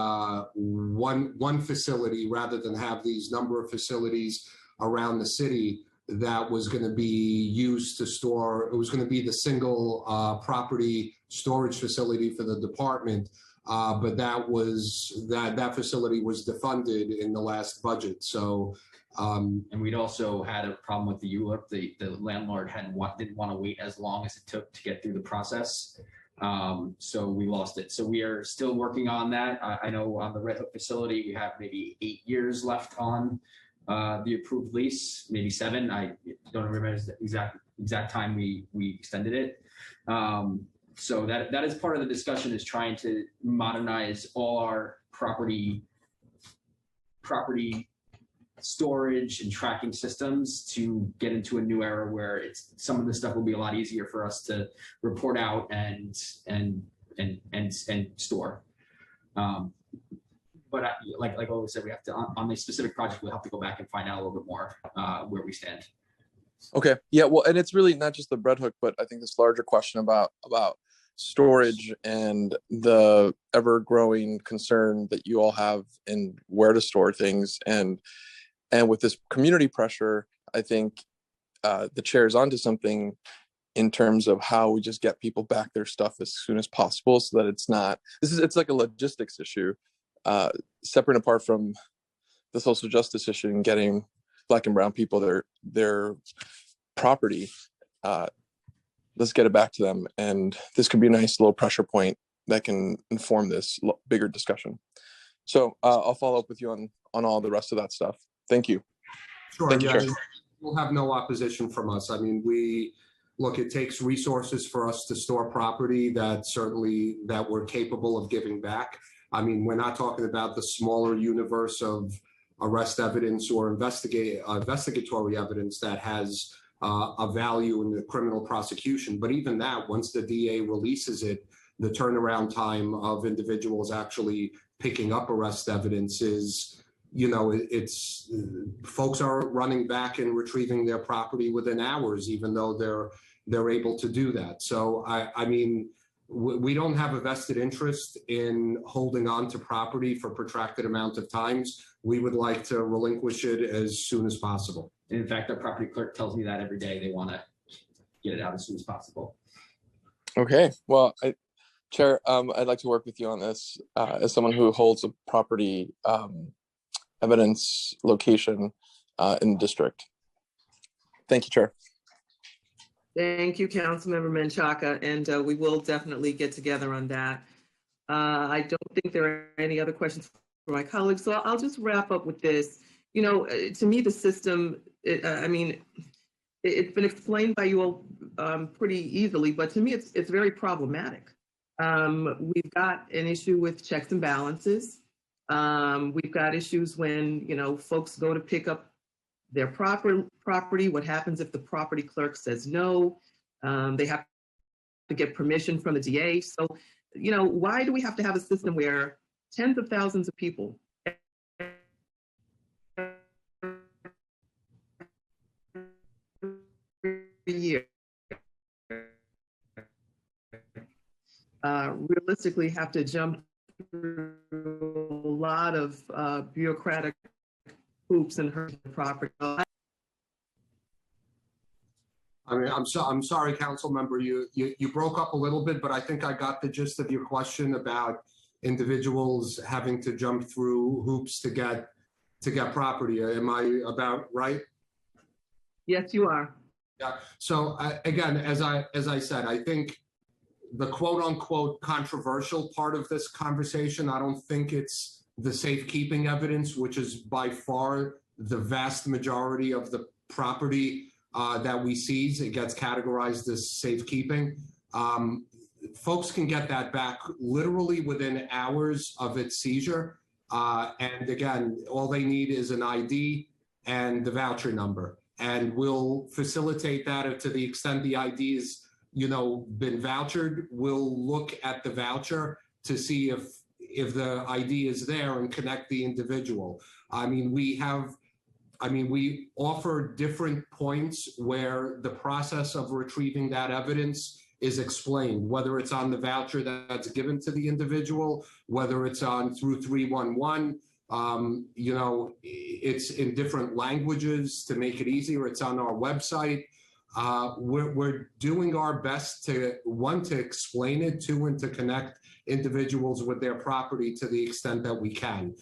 one facility rather than have these number of facilities around the city that was going to be used to store. It was going to be the single property storage facility for the department. but that facility was defunded in the last budget. So, and we'd also had a problem with the ULIP. The landlord didn't want to wait as long as it took to get through the process. So we lost it. So we are still working on that. I know on the Red Hook facility, we have maybe 8 years left on the approved lease, maybe 7. I don't remember the exact time we extended it. So that is part of the discussion, is trying to modernize all our property storage and tracking systems to get into a new era where some of the stuff will be a lot easier for us to report out and store. But like I always said, we have to, on this specific project, we'll have to go back and find out a little bit more where we stand. Okay. Yeah. Well, and it's really not just the Red Hook, but I think this larger question about storage and the ever growing concern that you all have in where to store things. And with this community pressure, I think the chair's onto something in terms of how we just get people back their stuff as soon as possible, so that it's like a logistics issue, separate and apart from the social justice issue and getting Black and brown people their property. Let's get it back to them. And this could be a nice little pressure point that can inform this bigger discussion. So I'll follow up with you on all the rest of that stuff. Thank you. Sure. Thank you, Chair. We'll have no opposition from us. I mean, look, it takes resources for us to store property that we're capable of giving back. I mean, we're not talking about the smaller universe of arrest evidence or investigatory evidence that has a value in the criminal prosecution. But even that, once the DA releases it, the turnaround time of individuals actually picking up arrest evidence is, it's folks are running back and retrieving their property within hours, even though they're able to do that. So I mean, we don't have a vested interest in holding on to property for protracted amount of times. We would like to relinquish it as soon as possible. And in fact, our property clerk tells me that every day. They want to get it out as soon as possible. Okay. Well, Chair, I'd like to work with you on this as someone who holds a property evidence location in the district. Thank you, Chair. Thank you, Councilmember Menchaca, and we will definitely get together on that. I don't think there are any other questions for my colleagues, so I'll just wrap up with this. To me, the system, I mean, it's been explained by you all pretty easily, but to me, it's very problematic. We've got an issue with checks and balances. We've got issues when, folks go to pick up their property. What happens if the property clerk says no? They have to get permission from the DA. So, why do we have to have a system where tens of thousands of people every year realistically have to jump through a lot of bureaucratic hoops and hurt the property? I mean, I'm sorry, council member, you broke up a little bit, but I think I got the gist of your question about individuals having to jump through hoops to get property. Am I about right? Yes, you are. Yeah. So again, as I said, I think the quote unquote controversial part of this conversation, I don't think it's the safekeeping evidence, which is by far the vast majority of the property that we seize. It gets categorized as safekeeping. Folks can get that back literally within hours of its seizure. And again, all they need is an ID and the voucher number. And we'll facilitate that to the extent the ID is, been vouchered. We'll look at the voucher to see if the ID is there and connect the individual. I mean, we offer different points where the process of retrieving that evidence is explained, whether it's on the voucher that's given to the individual, whether it's through 311, it's in different languages to make it easier. It's on our website. We're doing our best to explain it to and to connect individuals with their property to the extent that we can.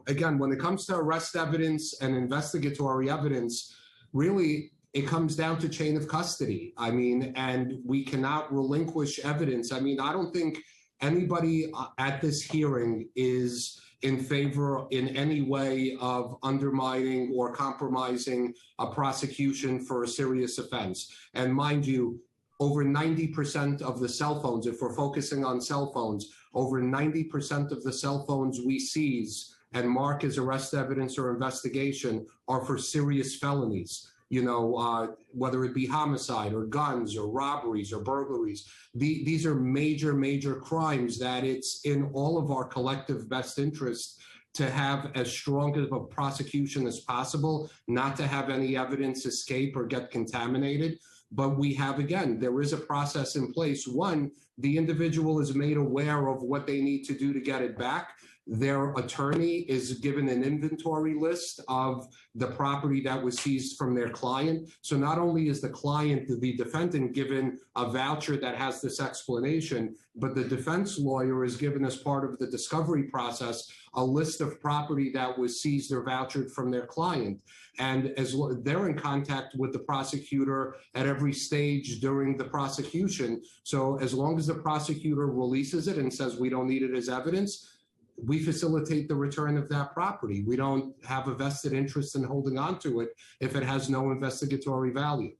Again, when it comes to arrest evidence and investigatory evidence, really, it comes down to chain of custody. I mean, and we cannot relinquish evidence. I mean, I don't think anybody at this hearing is in favor in any way of undermining or compromising a prosecution for a serious offense. And mind you, over 90% of the cell phones, if we're focusing on cell phones, over 90% of the cell phones we seize and mark as arrest evidence or investigation are for serious felonies. You know, whether it be homicide or guns or robberies or burglaries. These are major, major crimes that it's in all of our collective best interest to have as strong of a prosecution as possible, not to have any evidence escape or get contaminated. But we have, again, there is a process in place. One, the individual is made aware of what they need to do to get it back. Their attorney is given an inventory list of the property that was seized from their client. So not only is the client, the defendant, given a voucher that has this explanation, but the defense lawyer is given as part of the discovery process a list of property that was seized or vouchered from their client. And as they're in contact with the prosecutor at every stage during the prosecution. So as long as the prosecutor releases it and says we don't need it as evidence, we facilitate the return of that property. We don't have a vested interest in holding on to it if it has no investigatory value.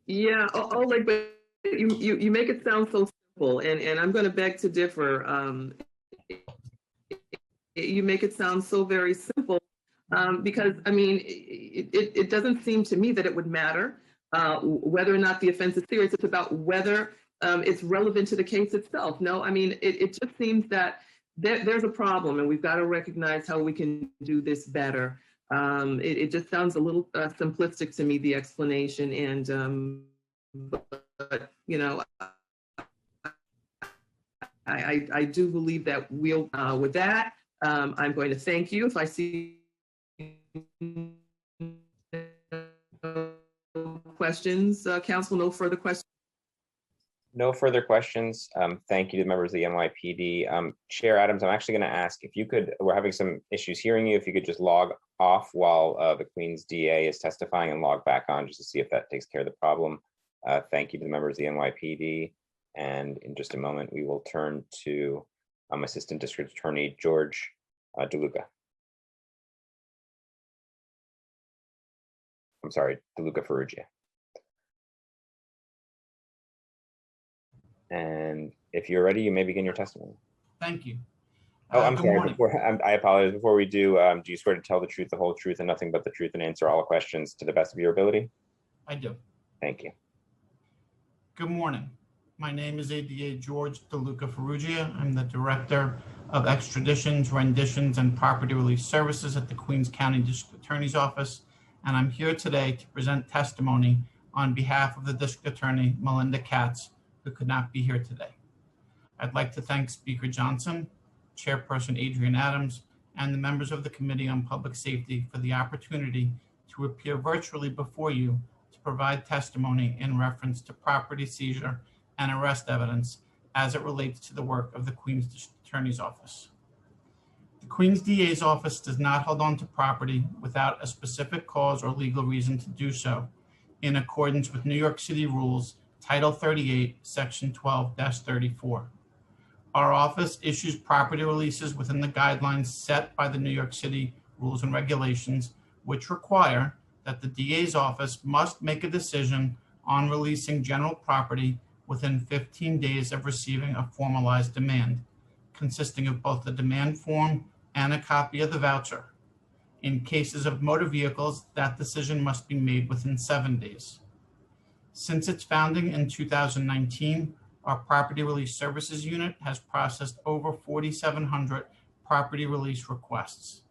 Yeah, Oleg, but you make it sound so simple, and I'm going to beg to differ. You make it sound so very simple because, I mean, it doesn't seem to me that it would matter whether or not the offense is serious. It's about whether it's relevant to the case itself. No, I mean, it just seems that there's a problem, and we've got to recognize how we can do this better. It just sounds a little simplistic to me, the explanation, and but you know, I do believe that we'll. With that, I'm going to thank you. If I see questions, Council, no further questions. No further questions. Thank you to the members of the NYPD. Chair Adams, I'm actually going to ask if you could, we're having some issues hearing you, if you could just log off while the Queen's DA is testifying and log back on just to see if that takes care of the problem. Thank you to the members of the NYPD. And in just a moment, we will turn to Assistant District Attorney George DeLuca. I'm sorry, DeLuca Ferrugia. And if you're ready, you may begin your testimony. Thank you. Oh, I'm sorry. I apologize. Before we do you swear to tell the truth, the whole truth, and nothing but the truth, and answer all questions to the best of your ability? I do. Thank you. Good morning. My name is ADA George DeLuca Ferrugia. I'm the Director of Extraditions, Renditions, and Property Relief Services at the Queens County District Attorney's Office, and I'm here today to present testimony on behalf of the District Attorney, Melinda Katz, who could not be here today. I'd like to thank Speaker Johnson, Chairperson Adrian Adams, and the members of the Committee on Public Safety for the opportunity to appear virtually before you to provide testimony in reference to property seizure and arrest evidence as it relates to the work of the Queens District Attorney's Office. The Queens DA's office does not hold on to property without a specific cause or legal reason to do so, in accordance with New York City rules Title 38, Section 12-34. Our office issues property releases within the guidelines set by the New York City rules and regulations, which require that the DA's office must make a decision on releasing general property within 15 days of receiving a formalized demand, consisting of both the demand form and a copy of the voucher. In cases of motor vehicles, that decision must be made within 7 days. Since its founding in 2019, our Property Release Services Unit has processed over 4,700 property release requests.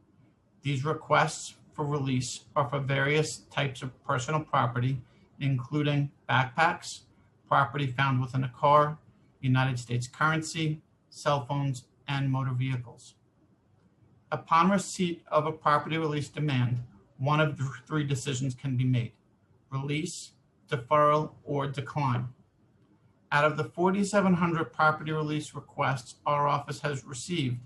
These requests for release are for various types of personal property, including backpacks, property found within a car, United States currency, cell phones, and motor vehicles. Upon receipt of a property release demand, one of the 3 decisions can be made: release, deferral, or decline. Out of the 4,700 property release requests our office has received,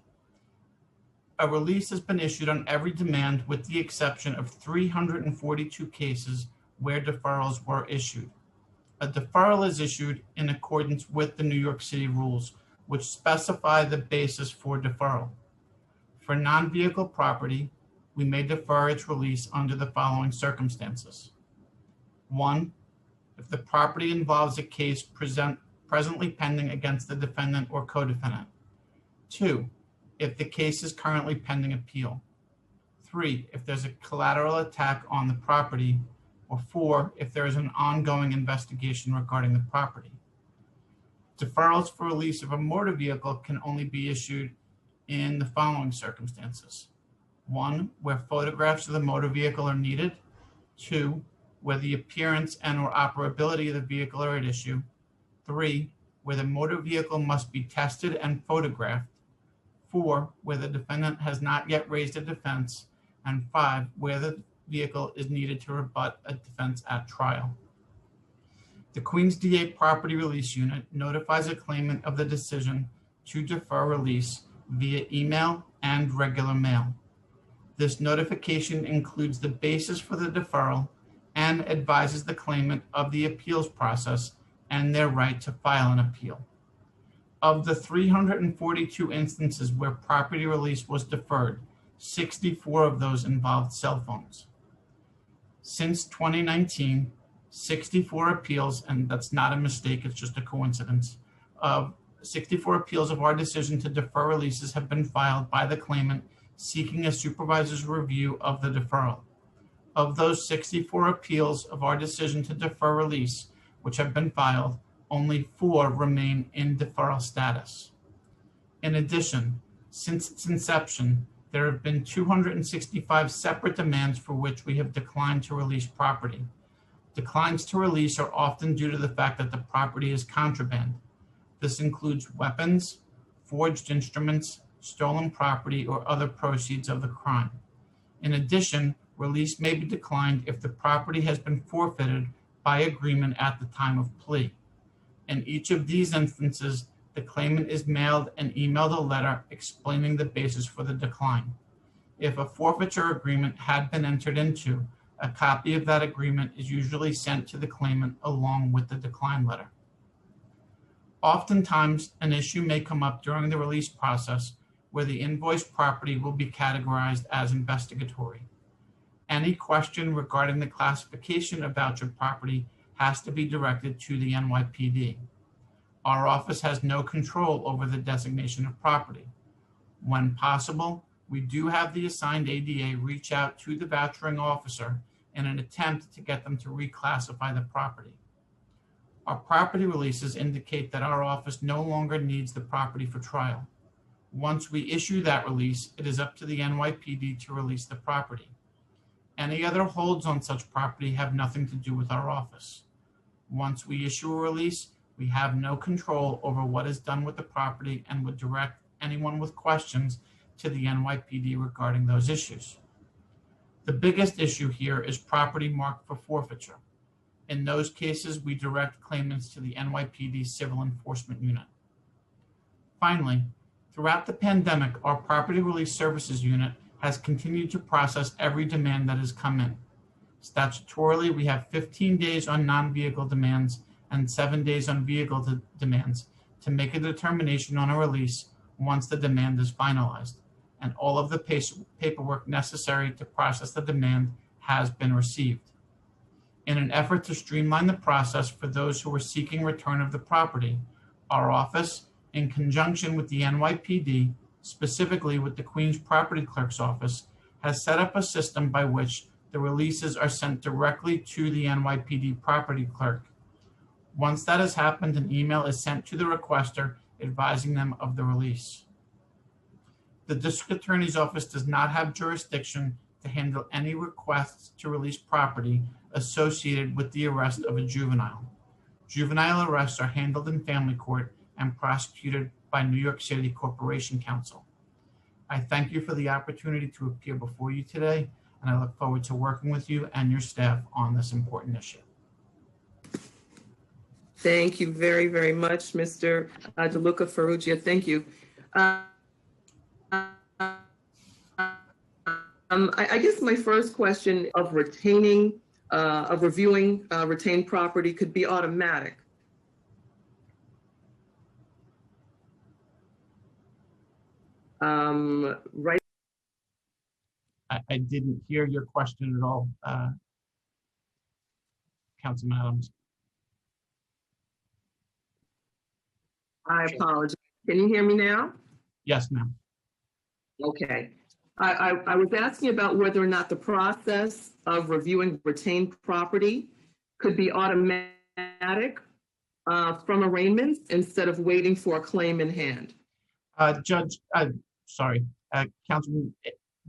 a release has been issued on every demand with the exception of 342 cases where deferrals were issued. A deferral is issued in accordance with the New York City rules, which specify the basis for deferral. For non-vehicle property, we may defer its release under the following circumstances. 1, if the property involves a case presently pending against the defendant or co-defendant. 2, if the case is currently pending appeal. 3, if there's a collateral attack on the property. Or 4, if there is an ongoing investigation regarding the property. Deferrals for release of a motor vehicle can only be issued in the following circumstances. 1, where photographs of the motor vehicle are needed. 2, where the appearance and or operability of the vehicle are at issue. 3, where the motor vehicle must be tested and photographed. 4, where the defendant has not yet raised a defense. And 5, where the vehicle is needed to rebut a defense at trial. The Queens DA Property Release Unit notifies a claimant of the decision to defer release via email and regular mail. This notification includes the basis for the deferral and advises the claimant of the appeals process and their right to file an appeal. Of the 342 instances where property release was deferred, 64 of those involved cell phones. Since 2019, 64 appeals, and that's not a mistake, it's just a coincidence, of 64 appeals of our decision to defer releases have been filed by the claimant seeking a supervisor's review of the deferral. Of those 64 appeals of our decision to defer release, which have been filed, only 4 remain in deferral status. In addition, since its inception, there have been 265 separate demands for which we have declined to release property. Declines to release are often due to the fact that the property is contraband. This includes weapons, forged instruments, stolen property, or other proceeds of the crime. In addition, release may be declined if the property has been forfeited by agreement at the time of plea. In each of these instances, the claimant is mailed and emailed a letter explaining the basis for the decline. If a forfeiture agreement had been entered into, a copy of that agreement is usually sent to the claimant along with the decline letter. Oftentimes, an issue may come up during the release process where the invoiced property will be categorized as investigatory. Any question regarding the classification of vouchered property has to be directed to the NYPD. Our office has no control over the designation of property. When possible, we do have the assigned ADA reach out to the vouchering officer in an attempt to get them to reclassify the property. Our property releases indicate that our office no longer needs the property for trial. Once we issue that release, it is up to the NYPD to release the property. Any other holds on such property have nothing to do with our office. Once we issue a release, we have no control over what is done with the property and would direct anyone with questions to the NYPD regarding those issues. The biggest issue here is property marked for forfeiture. In those cases, we direct claimants to the NYPD Civil Enforcement Unit. Finally, throughout the pandemic, our Property Release Services Unit has continued to process every demand that has come in. Statutorily, we have 15 days on non-vehicle demands and 7 days on vehicle demands to make a determination on a release once the demand is finalized, and all of the paperwork necessary to process the demand has been received. In an effort to streamline the process for those who are seeking return of the property, our office, in conjunction with the NYPD, specifically with the Queens Property Clerk's Office, has set up a system by which the releases are sent directly to the NYPD Property Clerk. Once that has happened, an email is sent to the requester advising them of the release. The District Attorney's Office does not have jurisdiction to handle any requests to release property associated with the arrest of a juvenile. Juvenile arrests are handled in family court and prosecuted by New York City Corporation Counsel. I thank you for the opportunity to appear before you today, and I look forward to working with you and your staff on this important issue. Thank you very, very much, Mr. DeLuca Farrugia. Thank you. I guess my first question of reviewing retained property could be automatic. Right. I didn't hear your question at all, Councilman Adams. I apologize. Can you hear me now? Yes, ma'am. Okay. I was asking about whether or not the process of reviewing retained property could be automatic from arraignments instead of waiting for a claim in hand. Councilman,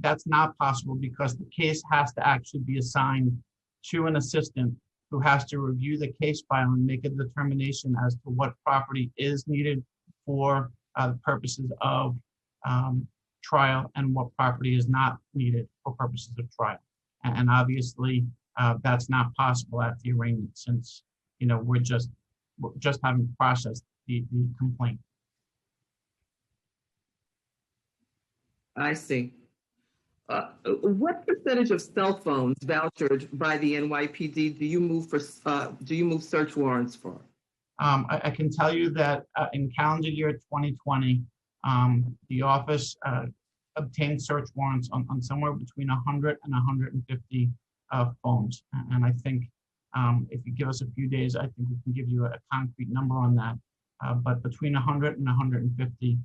that's not possible because the case has to actually be assigned to an assistant who has to review the case file and make a determination as to what property is needed for the purposes of trial and what property is not needed for purposes of trial. And obviously, that's not possible at the arraignment since, you know, we're just having processed the complaint. I see. What percentage of cell phones vouchered by the NYPD do you move search warrants for? I can tell you that in calendar year 2020, the office obtained search warrants on somewhere between 100 and 150 phones. And I think if you give us a few days, I think we can give you a concrete number on that. But between 100 and 150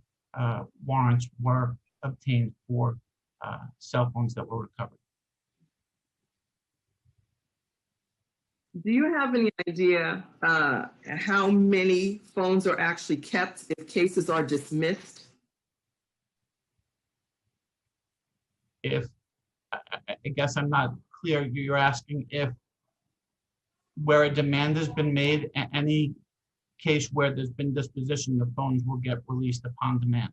warrants were obtained for cell phones that were recovered. Do you have any idea how many phones are actually kept if cases are dismissed? I guess I'm not clear. You're asking if where a demand has been made, any case where there's been disposition, the phones will get released upon demand.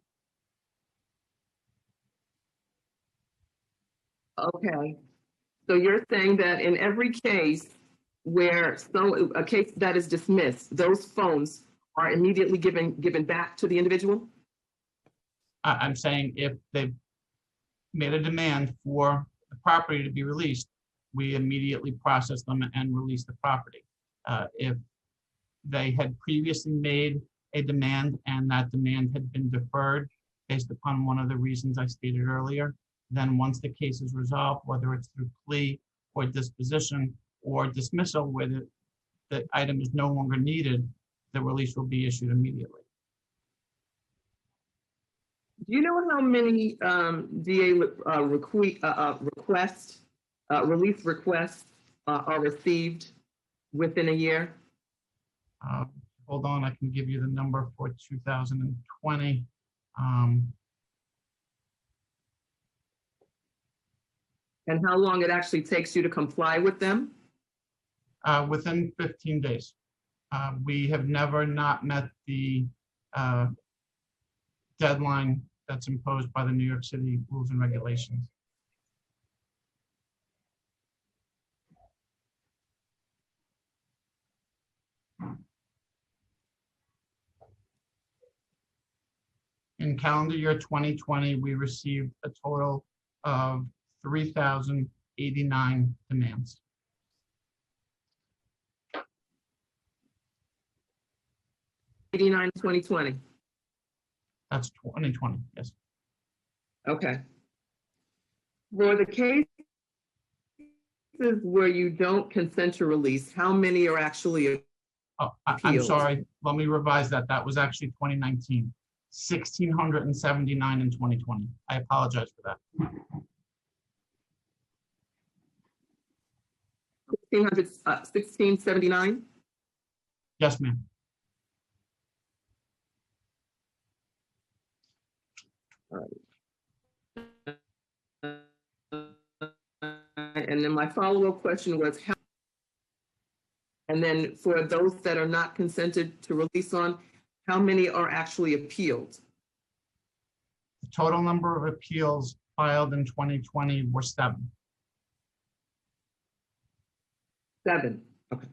Okay. So you're saying that in every case where a case that is dismissed, those phones are immediately given back to the individual? I'm saying if they've made a demand for the property to be released, we immediately process them and release the property. If they had previously made a demand and that demand had been deferred based upon one of the reasons I stated earlier, then once the case is resolved, whether it's through plea or disposition or dismissal where the item is no longer needed, the release will be issued immediately. Do you know how many DA release requests are received within a year? Hold on, I can give you the number for 2020. And how long it actually takes you to comply with them? Within 15 days. We have never not met the deadline that's imposed by the New York City rules and regulations. In calendar year 2020, we received a total of 3,089 demands. '89, 2020. That's 2020, yes. Okay. For the cases where you don't consent to release, how many are actually Oh, I'm appealed? sorry, let me revise that. That was actually 2019. 1,679 in 2020. I apologize for that. 1679? Yes, ma'am. And then my follow-up question was how, and then for those that are not consented to release on, how many are actually appealed? The total number of appeals filed in 2020 were 7. 7. Okay.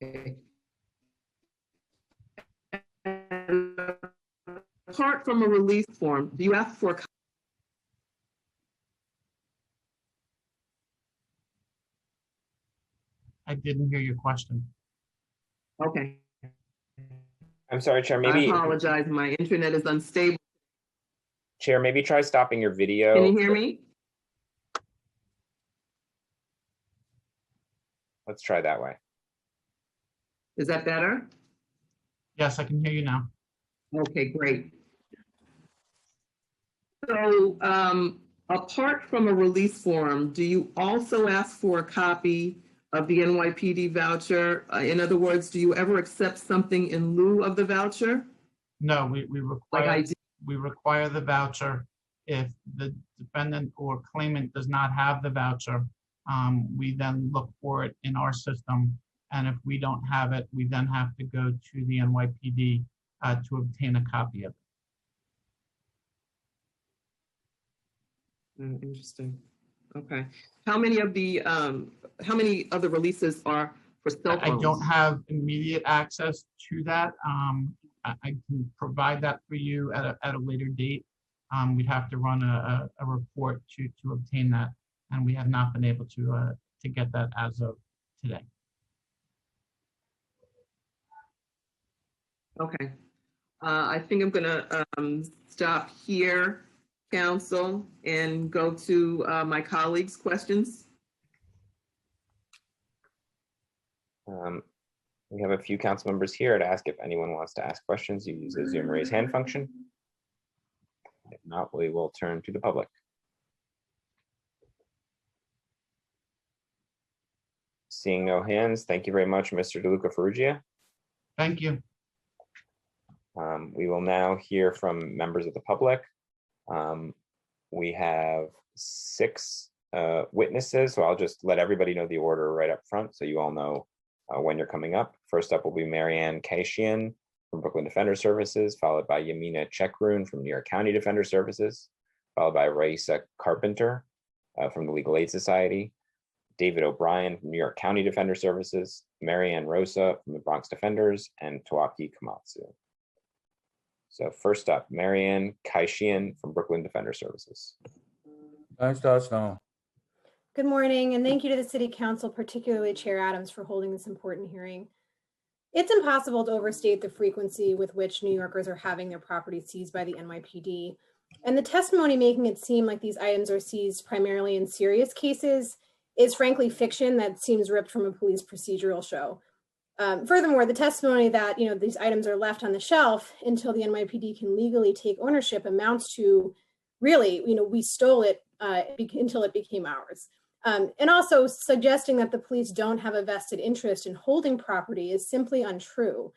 Okay. And apart from a release form, do you ask for a I didn't hear your question. Okay. I'm sorry, Chair, I maybe, apologize. My internet is unstable. Chair, maybe try stopping your video. Can you hear me? Let's try that way. Is that better? Yes, I can hear you now. Okay, great. So apart from a release form, do you also ask for a copy of the NYPD voucher? In other words, do you ever accept something in lieu of the voucher? No, we Like I require, did. we require the voucher. If the defendant or claimant does not have the voucher, we then look for it in our system. And if we don't have it, we then have to go to the NYPD to obtain a copy of it. Interesting. Okay. How many of the releases are for cell I phones? don't have immediate access to that. I can provide that for you at a later date. We'd have to run a report to obtain that, and we have not been able to get that as of today. Okay. I think I'm gonna stop here, council, and go to my colleagues' questions. We have a few council members here to ask if anyone wants to ask questions. You use the Zoom raise hand function. If not, we will turn to the public. Seeing no hands, thank you very much, Mr. DeLuca Ferrugia. Thank you. We will now hear from members of the public. We have 6 witnesses, so I'll just let everybody know the order right up front so you all know when you're coming up. First up will be Marianne Kaishian from Brooklyn Defender Services, followed by Yamina Chekrun from New York County Defender Services, followed by Raisa Carpenter from the Legal Aid Society, David O'Brien from New York County Defender Services, Marianne Rosa from the Bronx Defenders, and Tawaki Komatsu. So first up, Marianne Kaishian from Brooklyn Defender Services. Time starts now. Good morning, and thank you to the City Council, particularly Chair Adams, for holding this important hearing. It's impossible to overstate the frequency with which New Yorkers are having their property seized by the NYPD, and the testimony making it seem like these items are seized primarily in serious cases is frankly fiction that seems ripped from a police procedural show. Furthermore, the testimony that these items are left on the shelf until the NYPD can legally take ownership amounts to really, we stole it until it became ours. And also suggesting that the police don't have a vested interest in holding property is simply untrue,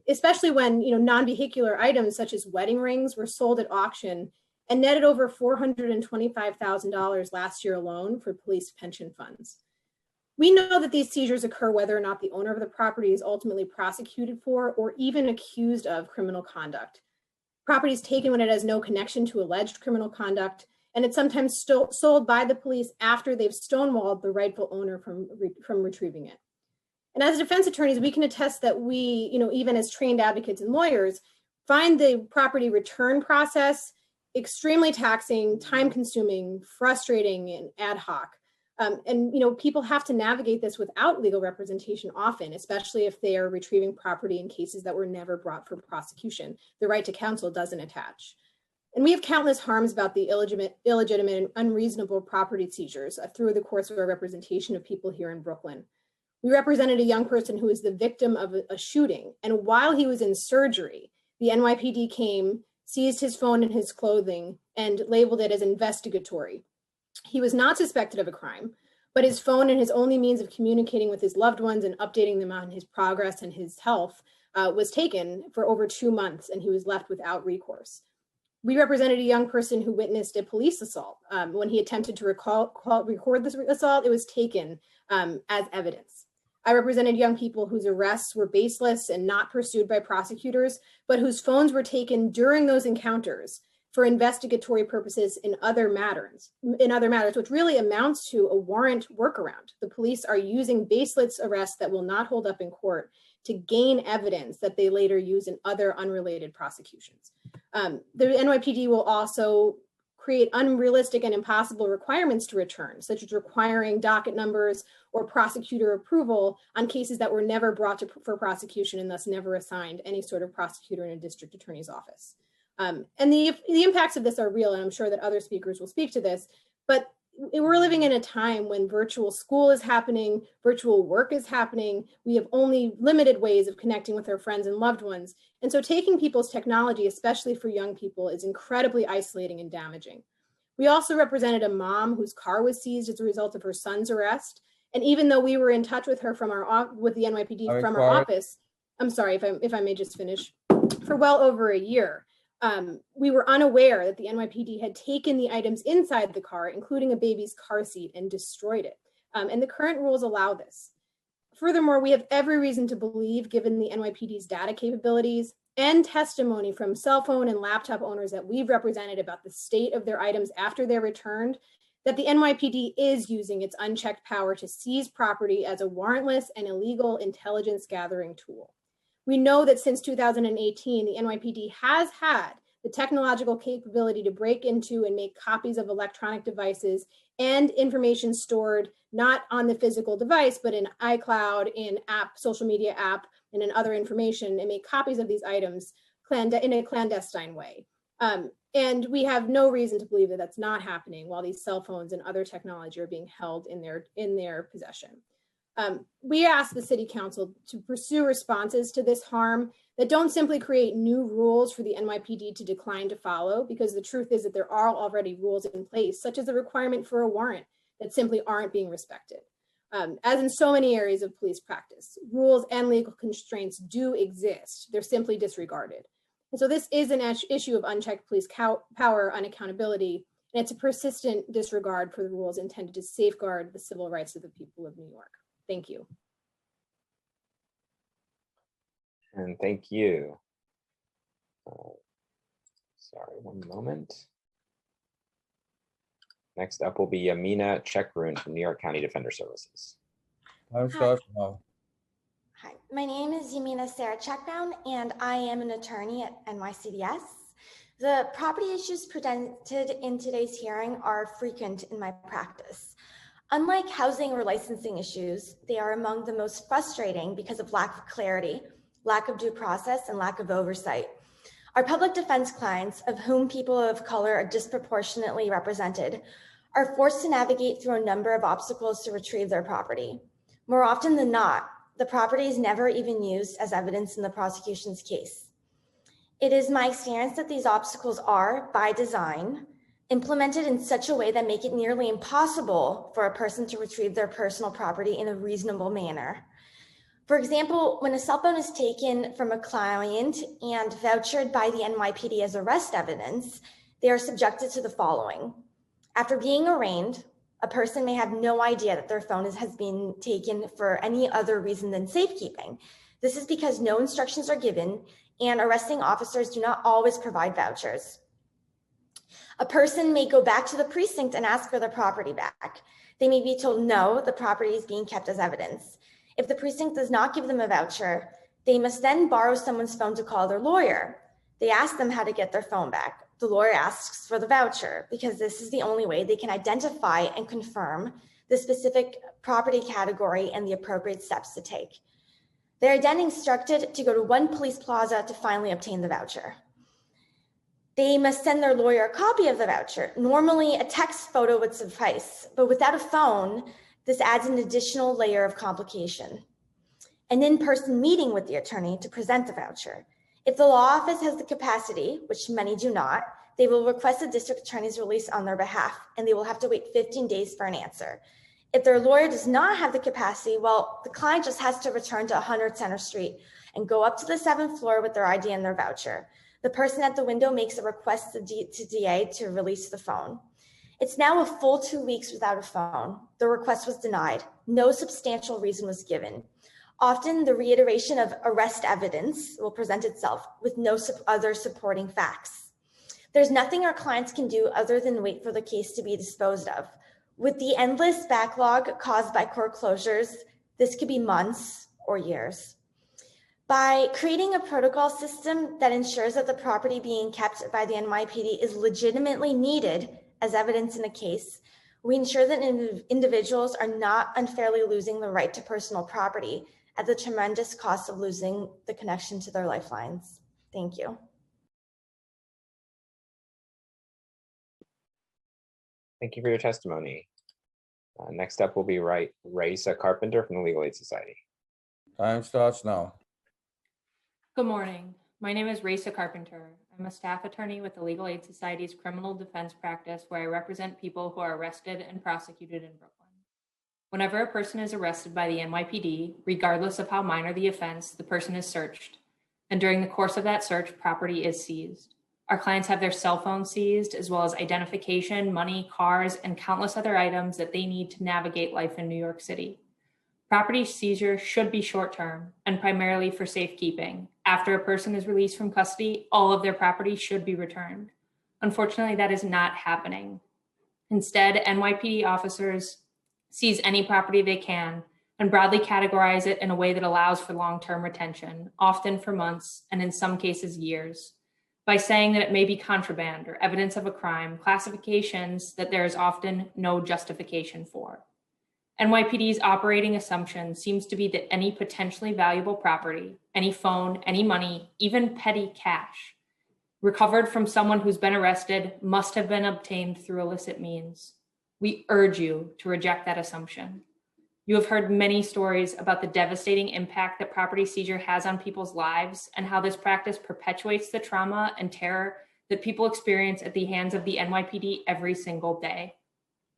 especially when non-vehicular items such as wedding rings were sold at auction and netted over $425,000 last year alone for police pension funds. We know that these seizures occur whether or not the owner of the property is ultimately prosecuted for or even accused of criminal conduct. Property is taken when it has no connection to alleged criminal conduct, and it's sometimes sold by the police after they've stonewalled the rightful owner from retrieving it. And as defense attorneys, we can attest that we, even as trained advocates and lawyers, find the property return process extremely taxing, time-consuming, frustrating, and ad hoc. And people have to navigate this without legal representation often, especially if they are retrieving property in cases that were never brought for prosecution. The right to counsel doesn't attach. And we have countless harms about the illegitimate and unreasonable property seizures through the course of our representation of people here in Brooklyn. We represented a young person who was the victim of a shooting. And while he was in surgery, the NYPD came, seized his phone and his clothing, and labeled it as investigatory. He was not suspected of a crime, but his phone and his only means of communicating with his loved ones and updating them on his progress and his health was taken for over 2 months, and he was left without recourse. We represented a young person who witnessed a police assault. When he attempted to record this assault, it was taken as evidence. I represented young people whose arrests were baseless and not pursued by prosecutors, but whose phones were taken during those encounters for investigatory purposes in other matters, which really amounts to a warrant workaround. The police are using baseless arrests that will not hold up in court to gain evidence that they later use in other unrelated prosecutions. The NYPD will also create unrealistic and impossible requirements to return, such as requiring docket numbers or prosecutor approval on cases that were never brought for prosecution and thus never assigned any sort of prosecutor in a district attorney's office. And the impacts of this are real, and I'm sure that other speakers will speak to this, but we're living in a time when virtual school is happening, virtual work is happening. We have only limited ways of connecting with our friends and loved ones. And so taking people's technology, especially for young people, is incredibly isolating and damaging. We also represented a mom whose car was seized as a result of her son's arrest. And even though we were in touch with her with the NYPD from our office, I'm sorry if I may just finish, for well over a year, we were unaware that the NYPD had taken the items inside the car, including a baby's car seat, and destroyed it. And the current rules allow this. Furthermore, we have every reason to believe, given the NYPD's data capabilities and testimony from cell phone and laptop owners that we've represented about the state of their items after they're returned, that the NYPD is using its unchecked power to seize property as a warrantless and illegal intelligence gathering tool. We know that since 2018, the NYPD has had the technological capability to break into and make copies of electronic devices and information stored not on the physical device, but in iCloud, in social media app, and in other information, and make copies of these items in a clandestine way. And we have no reason to believe that that's not happening while these cell phones and other technology are being held in their possession. We ask the City Council to pursue responses to this harm that don't simply create new rules for the NYPD to decline to follow, because the truth is that there are already rules in place, such as the requirement for a warrant, that simply aren't being respected. As in so many areas of police practice, rules and legal constraints do exist. They're simply disregarded. And so this is an issue of unchecked police power, unaccountability, and it's a persistent disregard for the rules intended to safeguard the civil rights of the people of New York. Thank you. And thank you. Sorry, one moment. Next up will be Yamina Checkroon from New York County Defender Services. Time starts now. Hi, my name is Yamina Sarah Checkdown, and I am an attorney at NYCDS. The property issues presented in today's hearing are frequent in my practice. Unlike housing or licensing issues, they are among the most frustrating because of lack of clarity, lack of due process, and lack of oversight. Our public defense clients, of whom people of color are disproportionately represented, are forced to navigate through a number of obstacles to retrieve their property. More often than not, the property is never even used as evidence in the prosecution's case. It is my experience that these obstacles are, by design, implemented in such a way that make it nearly impossible for a person to retrieve their personal property in a reasonable manner. For example, when a cell phone is taken from a client and vouchered by the NYPD as arrest evidence, they are subjected to the following. After being arraigned, a person may have no idea that their phone has been taken for any other reason than safekeeping. This is because no instructions are given and arresting officers do not always provide vouchers. A person may go back to the precinct and ask for their property back. They may be told, no, the property is being kept as evidence. If the precinct does not give them a voucher, they must then borrow someone's phone to call their lawyer. They ask them how to get their phone back. The lawyer asks for the voucher because this is the only way they can identify and confirm the specific property category and the appropriate steps to take. They are then instructed to go to one police plaza to finally obtain the voucher. They must send their lawyer a copy of the voucher. Normally, a text photo would suffice, but without a phone, this adds an additional layer of complication. An in-person meeting with the attorney to present the voucher. If the law office has the capacity, which many do not, they will request the district attorney's release on their behalf, and they will have to wait 15 days for an answer. If their lawyer does not have the capacity, well, the client just has to return to 100 Center Street and go up to the 7th floor with their ID and their voucher. The person at the window makes a request to DA to release the phone. It's now a full 2 weeks without a phone. The request was denied. No substantial reason was given. Often the reiteration of arrest evidence will present itself with no other supporting facts. There's nothing our clients can do other than wait for the case to be disposed of. With the endless backlog caused by court closures, this could be months or years. By creating a protocol system that ensures that the property being kept by the NYPD is legitimately needed as evidence in a case, we ensure that individuals are not unfairly losing the right to personal property at the tremendous cost of losing the connection to their lifelines. Thank you. Thank you for your testimony. Next up will be Raisa Carpenter from the Legal Aid Society. Time starts now. Good morning. My name is Raisa Carpenter. I'm a staff attorney with the Legal Aid Society's criminal defense practice, where I represent people who are arrested and prosecuted in Brooklyn. Whenever a person is arrested by the NYPD, regardless of how minor the offense, the person is searched. And during the course of that search, property is seized. Our clients have their cell phones seized, as well as identification, money, cars, and countless other items that they need to navigate life in New York City. Property seizure should be short-term and primarily for safekeeping. After a person is released from custody, all of their property should be returned. Unfortunately, that is not happening. Instead, NYPD officers seize any property they can and broadly categorize it in a way that allows for long-term retention, often for months and in some cases years, by saying that it may be contraband or evidence of a crime, classifications that there is often no justification for. NYPD's operating assumption seems to be that any potentially valuable property, any phone, any money, even petty cash, recovered from someone who's been arrested must have been obtained through illicit means. We urge you to reject that assumption. You have heard many stories about the devastating impact that property seizure has on people's lives and how this practice perpetuates the trauma and terror that people experience at the hands of the NYPD every single day.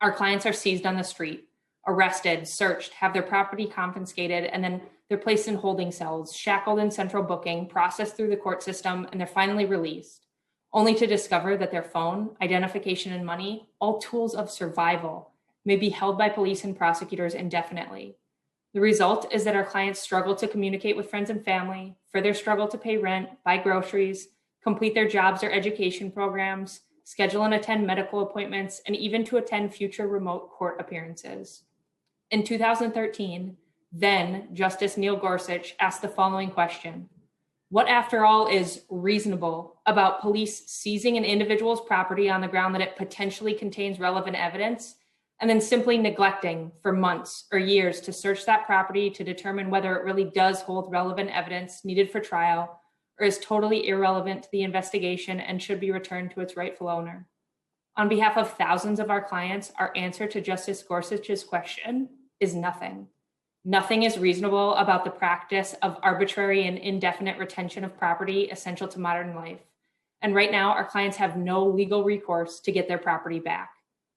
Our clients are seized on the street, arrested, searched, have their property confiscated, and then they're placed in holding cells, shackled in central booking, processed through the court system, and they're finally released, only to discover that their phone, identification, and money, all tools of survival, may be held by police and prosecutors indefinitely. The result is that our clients struggle to communicate with friends and family, further struggle to pay rent, buy groceries, complete their jobs or education programs, schedule and attend medical appointments, and even to attend future remote court appearances. In 2013, then Justice Neil Gorsuch asked the following question: what, after all, is reasonable about police seizing an individual's property on the ground that it potentially contains relevant evidence, and then simply neglecting for months or years to search that property to determine whether it really does hold relevant evidence needed for trial or is totally irrelevant to the investigation and should be returned to its rightful owner? On behalf of thousands of our clients, our answer to Justice Gorsuch's question is nothing. Nothing is reasonable about the practice of arbitrary and indefinite retention of property essential to modern life. And right now, our clients have no legal recourse to get their property back.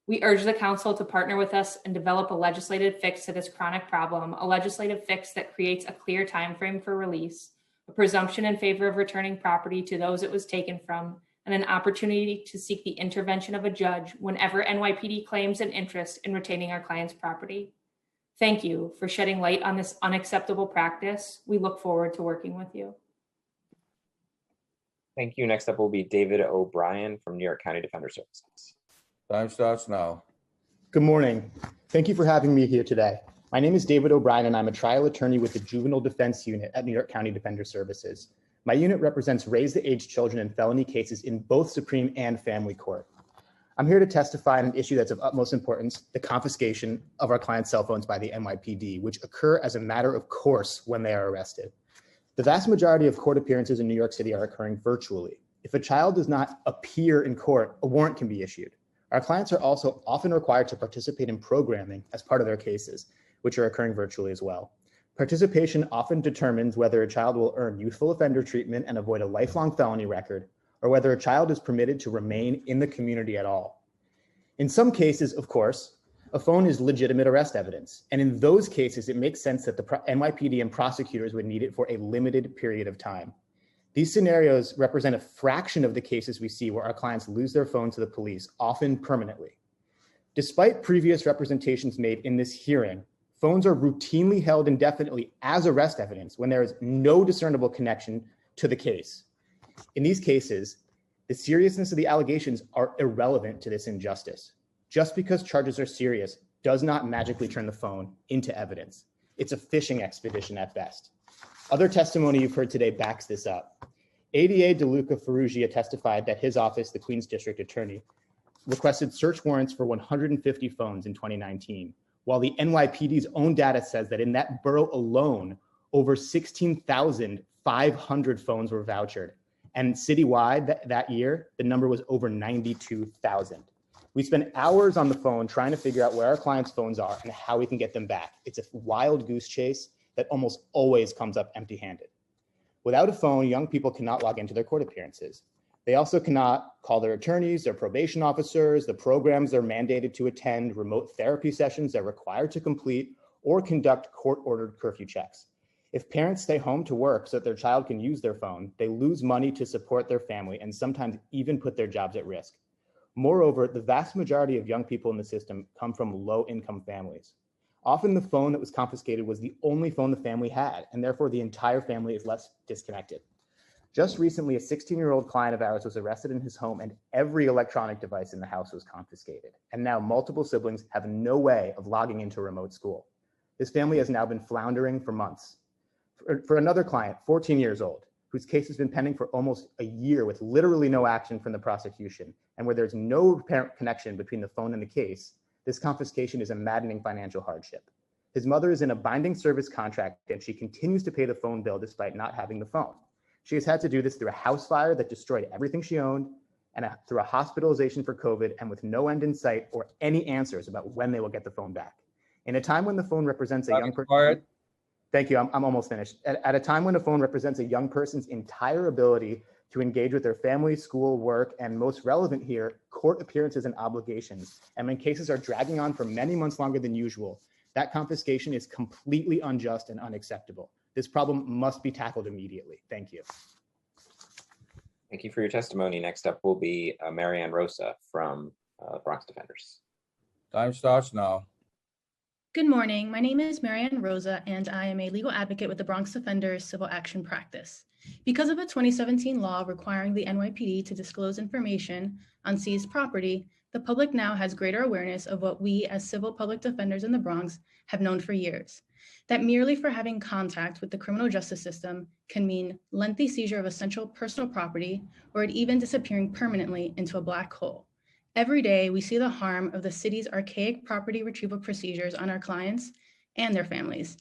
We urge the council to partner with us and develop a legislative fix to this chronic problem, a legislative fix that creates a clear timeframe for release, a presumption in favor of returning property to those it was taken from, and an opportunity to seek the intervention of a judge whenever NYPD claims an interest in retaining our client's property. Thank you for shedding light on this unacceptable practice. We look forward to working with you. Thank you. Next up will be David O'Brien from New York County Defender Services. Time starts now. Good morning. Thank you for having me here today. My name is David O'Brien, and I'm a trial attorney with the Juvenile Defense Unit at New York County Defender Services. My unit represents raised-to-age children in felony cases in both Supreme and Family Court. I'm here to testify on an issue that's of utmost importance: the confiscation of our clients' cell phones by the NYPD, which occur as a matter of course when they are arrested. The vast majority of court appearances in New York City are occurring virtually. If a child does not appear in court, a warrant can be issued. Our clients are also often required to participate in programming as part of their cases, which are occurring virtually as well. Participation often determines whether a child will earn youthful offender treatment and avoid a lifelong felony record, or whether a child is permitted to remain in the community at all. In some cases, of course, a phone is legitimate arrest evidence. And in those cases, it makes sense that the NYPD and prosecutors would need it for a limited period of time. These scenarios represent a fraction of the cases we see where our clients lose their phone to the police, often permanently. Despite previous representations made in this hearing, phones are routinely held indefinitely as arrest evidence when there is no discernible connection to the case. In these cases, The seriousness of the allegations are irrelevant to this injustice. Just because charges are serious does not magically turn the phone into evidence. It's a fishing expedition at best. Other testimony you've heard today backs this up. ADA DeLuca Ferrugia testified that his office, the Queens District Attorney, requested search warrants for 150 phones in 2019, while the NYPD's own data says that in that borough alone, over 16,500 phones were vouchered. And citywide that year, the number was over 92,000. We spend hours on the phone trying to figure out where our clients' phones are and how we can get them back. It's a wild goose chase that almost always comes up empty-handed. Without a phone, young people cannot log into their court appearances. They also cannot call their attorneys, their probation officers, the programs they're mandated to attend, remote therapy sessions they're required to complete, or conduct court-ordered curfew checks. If parents stay home to work so that their child can use their phone, they lose money to support their family and sometimes even put their jobs at risk. Moreover, the vast majority of young people in the system come from low-income families. Often the phone that was confiscated was the only phone the family had, and therefore the entire family is less disconnected. Just recently, a 16-year-old client of ours was arrested in his home and every electronic device in the house was confiscated. And now multiple siblings have no way of logging into remote school. This family has now been floundering for months. For another client, 14 years old, whose case has been pending for almost a year with literally no action from the prosecution, and where there's no apparent connection between the phone and the case, this confiscation is a maddening financial hardship. His mother is in a binding service contract and she continues to pay the phone bill despite not having the phone. She has had to do this through a house fire that destroyed everything she owned and through a hospitalization for COVID, and with no end in sight or any answers about when they will get the phone back. In a time when the phone represents a young person, thank you, I'm almost finished. At a time when a phone represents a young person's entire ability to engage with their family, school, work, and most relevant here, court appearances and obligations, and when cases are dragging on for many months longer than usual, that confiscation is completely unjust and unacceptable. This problem must be tackled immediately. Thank you. Thank you for your testimony. Next up will be Marianne Rosa from Bronx Defenders. Time starts now. Good morning. My name is Marianne Rosa, and I am a legal advocate with the Bronx Defenders Civil Action Practice. Because of a 2017 law requiring the NYPD to disclose information on seized property, the public now has greater awareness of what we as civil public defenders in the Bronx have known for years. That merely for having contact with the criminal justice system can mean lengthy seizure of essential personal property, or it even disappearing permanently into a black hole. Every day, we see the harm of the city's archaic property retrieval procedures on our clients and their families.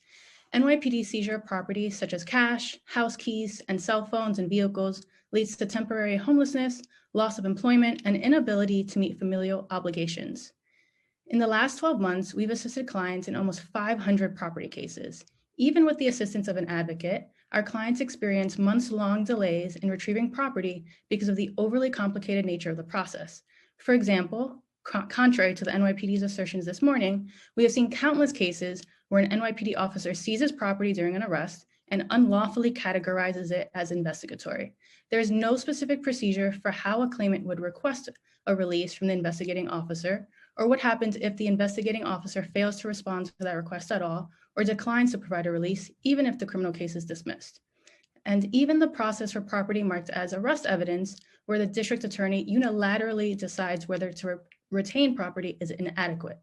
NYPD seizure of property such as cash, house keys, and cell phones and vehicles leads to temporary homelessness, loss of employment, and inability to meet familial obligations. In the last 12 months, we've assisted clients in almost 500 property cases. Even with the assistance of an advocate, our clients experience months-long delays in retrieving property because of the overly complicated nature of the process. For example, contrary to the NYPD's assertions this morning, we have seen countless cases where an NYPD officer seizes property during an arrest and unlawfully categorizes it as investigatory. There is no specific procedure for how a claimant would request a release from the investigating officer, or what happens if the investigating officer fails to respond to that request at all, or declines to provide a release, even if the criminal case is dismissed. And even the process for property marked as arrest evidence, where the district attorney unilaterally decides whether to retain property, is inadequate.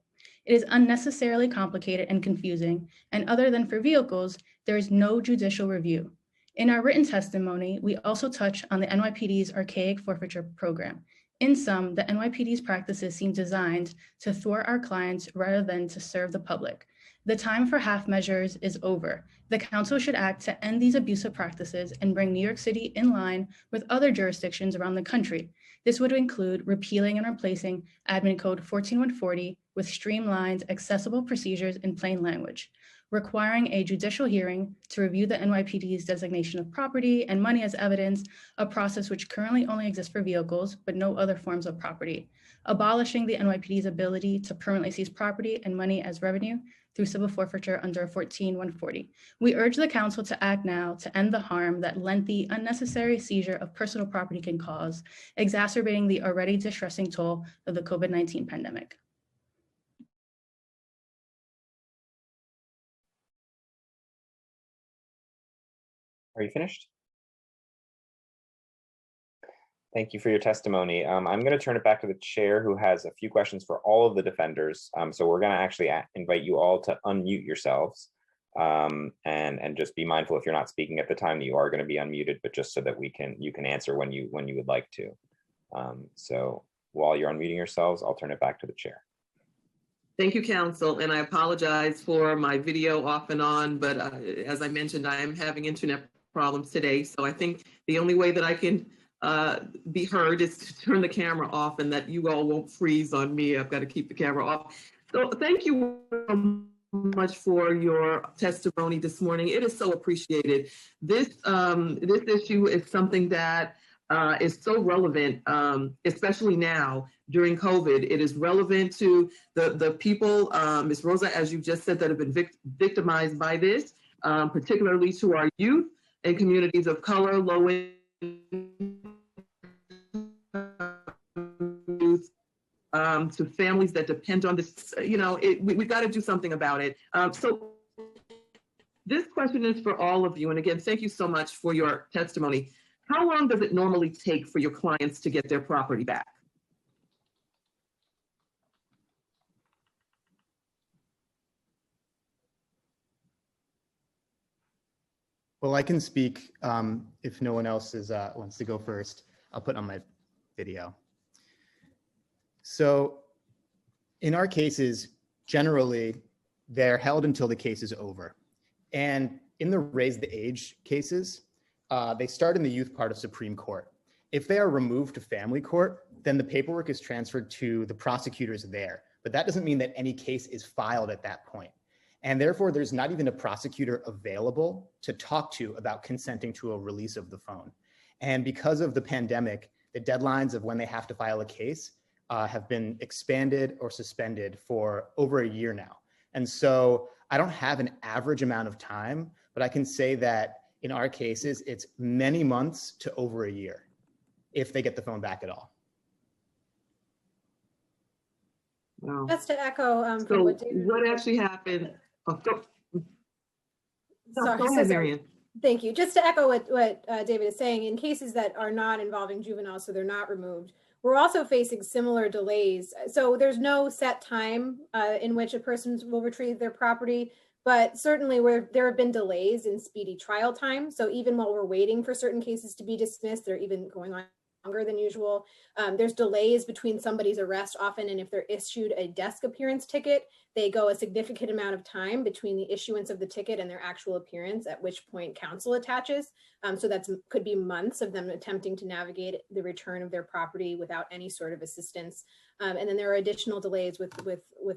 It is unnecessarily complicated and confusing, and other than for vehicles, there is no judicial review. In our written testimony, we also touch on the NYPD's archaic forfeiture program. In sum, the NYPD's practices seem designed to thwart our clients rather than to serve the public. The time for half measures is over. The council should act to end these abusive practices and bring New York City in line with other jurisdictions around the country. This would include repealing and replacing Admin Code 14140 with streamlined, accessible procedures in plain language, requiring a judicial hearing to review the NYPD's designation of property and money as evidence, a process which currently only exists for vehicles, but no other forms of property, abolishing the NYPD's ability to permanently seize property and money as revenue through civil forfeiture under 14140. We urge the council to act now to end the harm that lengthy, unnecessary seizure of personal property can cause, exacerbating the already distressing toll of the COVID-19 pandemic. Are you finished? Thank you for your testimony. I'm going to turn it back to the chair, who has a few questions for all of the defenders. So we're going to actually invite you all to unmute yourselves, and just be mindful if you're not speaking at the time that you are going to be unmuted, but just so that you can answer when you would like to. So while you're unmuting yourselves, I'll turn it back to the chair. Thank you, counsel, and I apologize for my video off and on, but as I mentioned, I am having internet problems today, so I think the only way that I can be heard is to turn the camera off, and that you all won't freeze on me. I've got to keep the camera off. So thank you so much for your testimony this morning. It is so appreciated. This issue is something that is so relevant, especially now during COVID. It is relevant to the people, Ms. Rosa, as you just said, that have been victimized by this, particularly to our youth and communities of color, low youth, to families that depend on this. We've got to do something about it. So this question is for all of you. And again, thank you so much for your testimony. How long does it normally take for your clients to get their property back? Well, I can speak if no one else wants to go first. I'll put on my video. So in our cases, generally, they're held until the case is over. And in the raise the age cases, they start in the youth part of Supreme Court. If they are removed to family court, then the paperwork is transferred to the prosecutors there. But that doesn't mean that any case is filed at that point. And therefore, there's not even a prosecutor available to talk to about consenting to a release of the phone. And because of the pandemic, the deadlines of when they have to file a case have been expanded or suspended for over a year now. And so I don't have an average amount of time, but I can say that in our cases, it's many months to over a year if they get the phone back at all. Wow. Just to echo so what actually happened? Sorry, go ahead, Marian. Thank you. Just to echo what David is saying, in cases that are not involving juveniles, so they're not removed, we're also facing similar delays. So there's no set time in which a person will retrieve their property, but certainly there have been delays in speedy trial time. So even while we're waiting for certain cases to be dismissed, they're even going on longer than usual. There's delays between somebody's arrest often, and if they're issued a desk appearance ticket, they go a significant amount of time between the issuance of the ticket and their actual appearance, at which point counsel attaches. So that could be months of them attempting to navigate the return of their property without any sort of assistance. And then there are additional delays with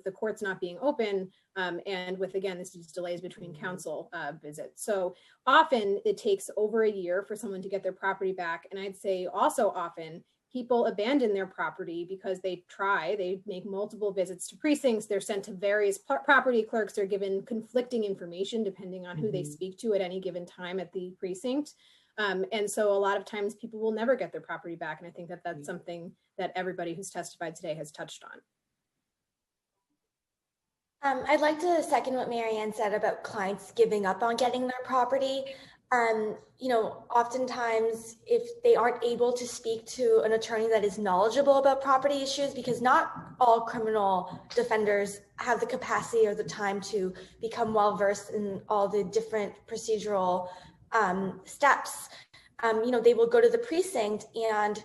the courts not being open, and with, again, this is delays between counsel visits. So often it takes over a year for someone to get their property back. And I'd say also often people abandon their property because they make multiple visits to precincts, they're sent to various property clerks, they're given conflicting information depending on who they speak to at any given time at the precinct. And so a lot of times people will never get their property back. And I think that that's something that everybody who's testified today has touched on. I'd like to second what Marianne said about clients giving up on getting their property. Oftentimes if they aren't able to speak to an attorney that is knowledgeable about property issues, because not all criminal defenders have the capacity or the time to become well-versed in all the different procedural steps, they will go to the precinct and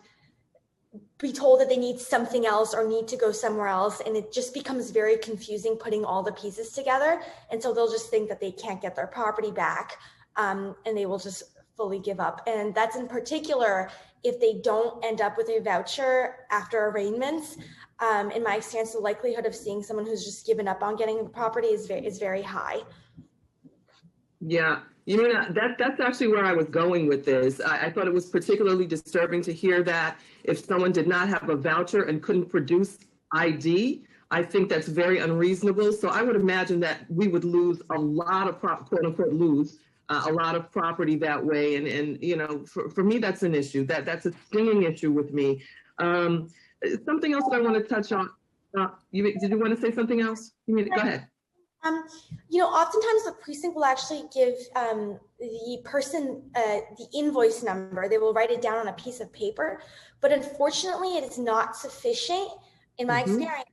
be told that they need something else or need to go somewhere else. And it just becomes very confusing putting all the pieces together. And so they'll just think that they can't get their property back, and they will just fully give up. And that's in particular if they don't end up with a voucher after arraignments. In my experience, the likelihood of seeing someone who's just given up on getting the property is very high. Yeah, that's actually where I was going with this. I thought it was particularly disturbing to hear that if someone did not have a voucher and couldn't produce ID, I think that's very unreasonable. So I would imagine that we would lose a lot of quote unquote lose a lot of property that way. And for me, that's an issue. That's a stinging issue with me. Something else that I want to touch on. Did you want to say something else? Go ahead. Oftentimes the precinct will actually give the person the invoice number. They will write it down on a piece of paper, but unfortunately it is not sufficient, in my experience,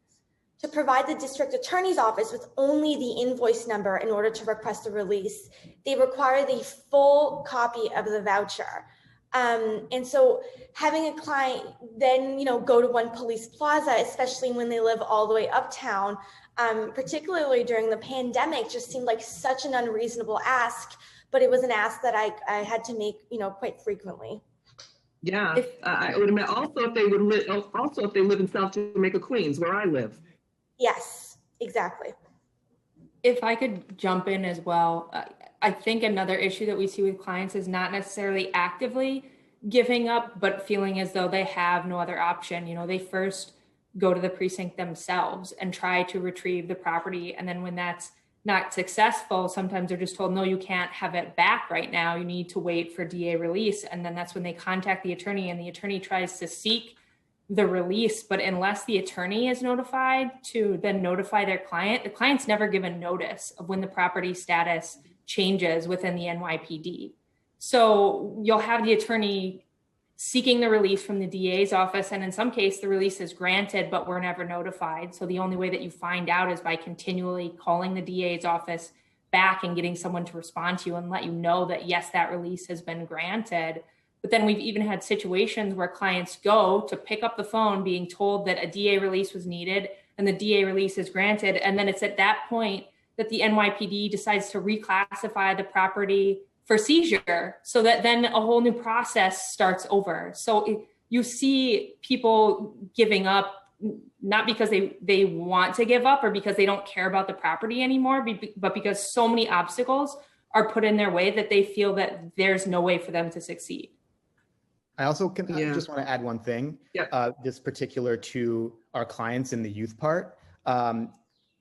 to provide the district attorney's office with only the invoice number in order to request a release. They require the full copy of the voucher. And so having a client then, go to One Police Plaza, especially when they live all the way uptown, particularly during the pandemic, just seemed like such an unreasonable ask, but it was an ask that I had to make, quite frequently. Yeah, I would imagine also if they would live, if they live in South Jamaica, Queens, where I live. Yes, exactly. If I could jump in as well, I think another issue that we see with clients is not necessarily actively giving up, but feeling as though they have no other option. They first go to the precinct themselves and try to retrieve the property. And then when that's not successful, sometimes they're just told, no, you can't have it back right now. You need to wait for DA release. And then that's when they contact the attorney, and the attorney tries to seek the release. But unless the attorney is notified to then notify their client, the client's never given notice of when the property status changes within the NYPD. So you'll have the attorney seeking the release from the DA's office, and in some case the release is granted, but we're never notified. So the only way that you find out is by continually calling the DA's office back and getting someone to respond to you and let you know that yes, that release has been granted. But then we've even had situations where clients go to pick up the phone being told that a DA release was needed and the DA release is granted. And then it's at that point that the NYPD decides to reclassify the property for seizure, so that then a whole new process starts over. So you see people giving up, not because they want to give up or because they don't care about the property anymore, but because so many obstacles are put in their way that they feel that there's no way for them to succeed. I also I just want to add one thing, this particular to our clients in the youth part,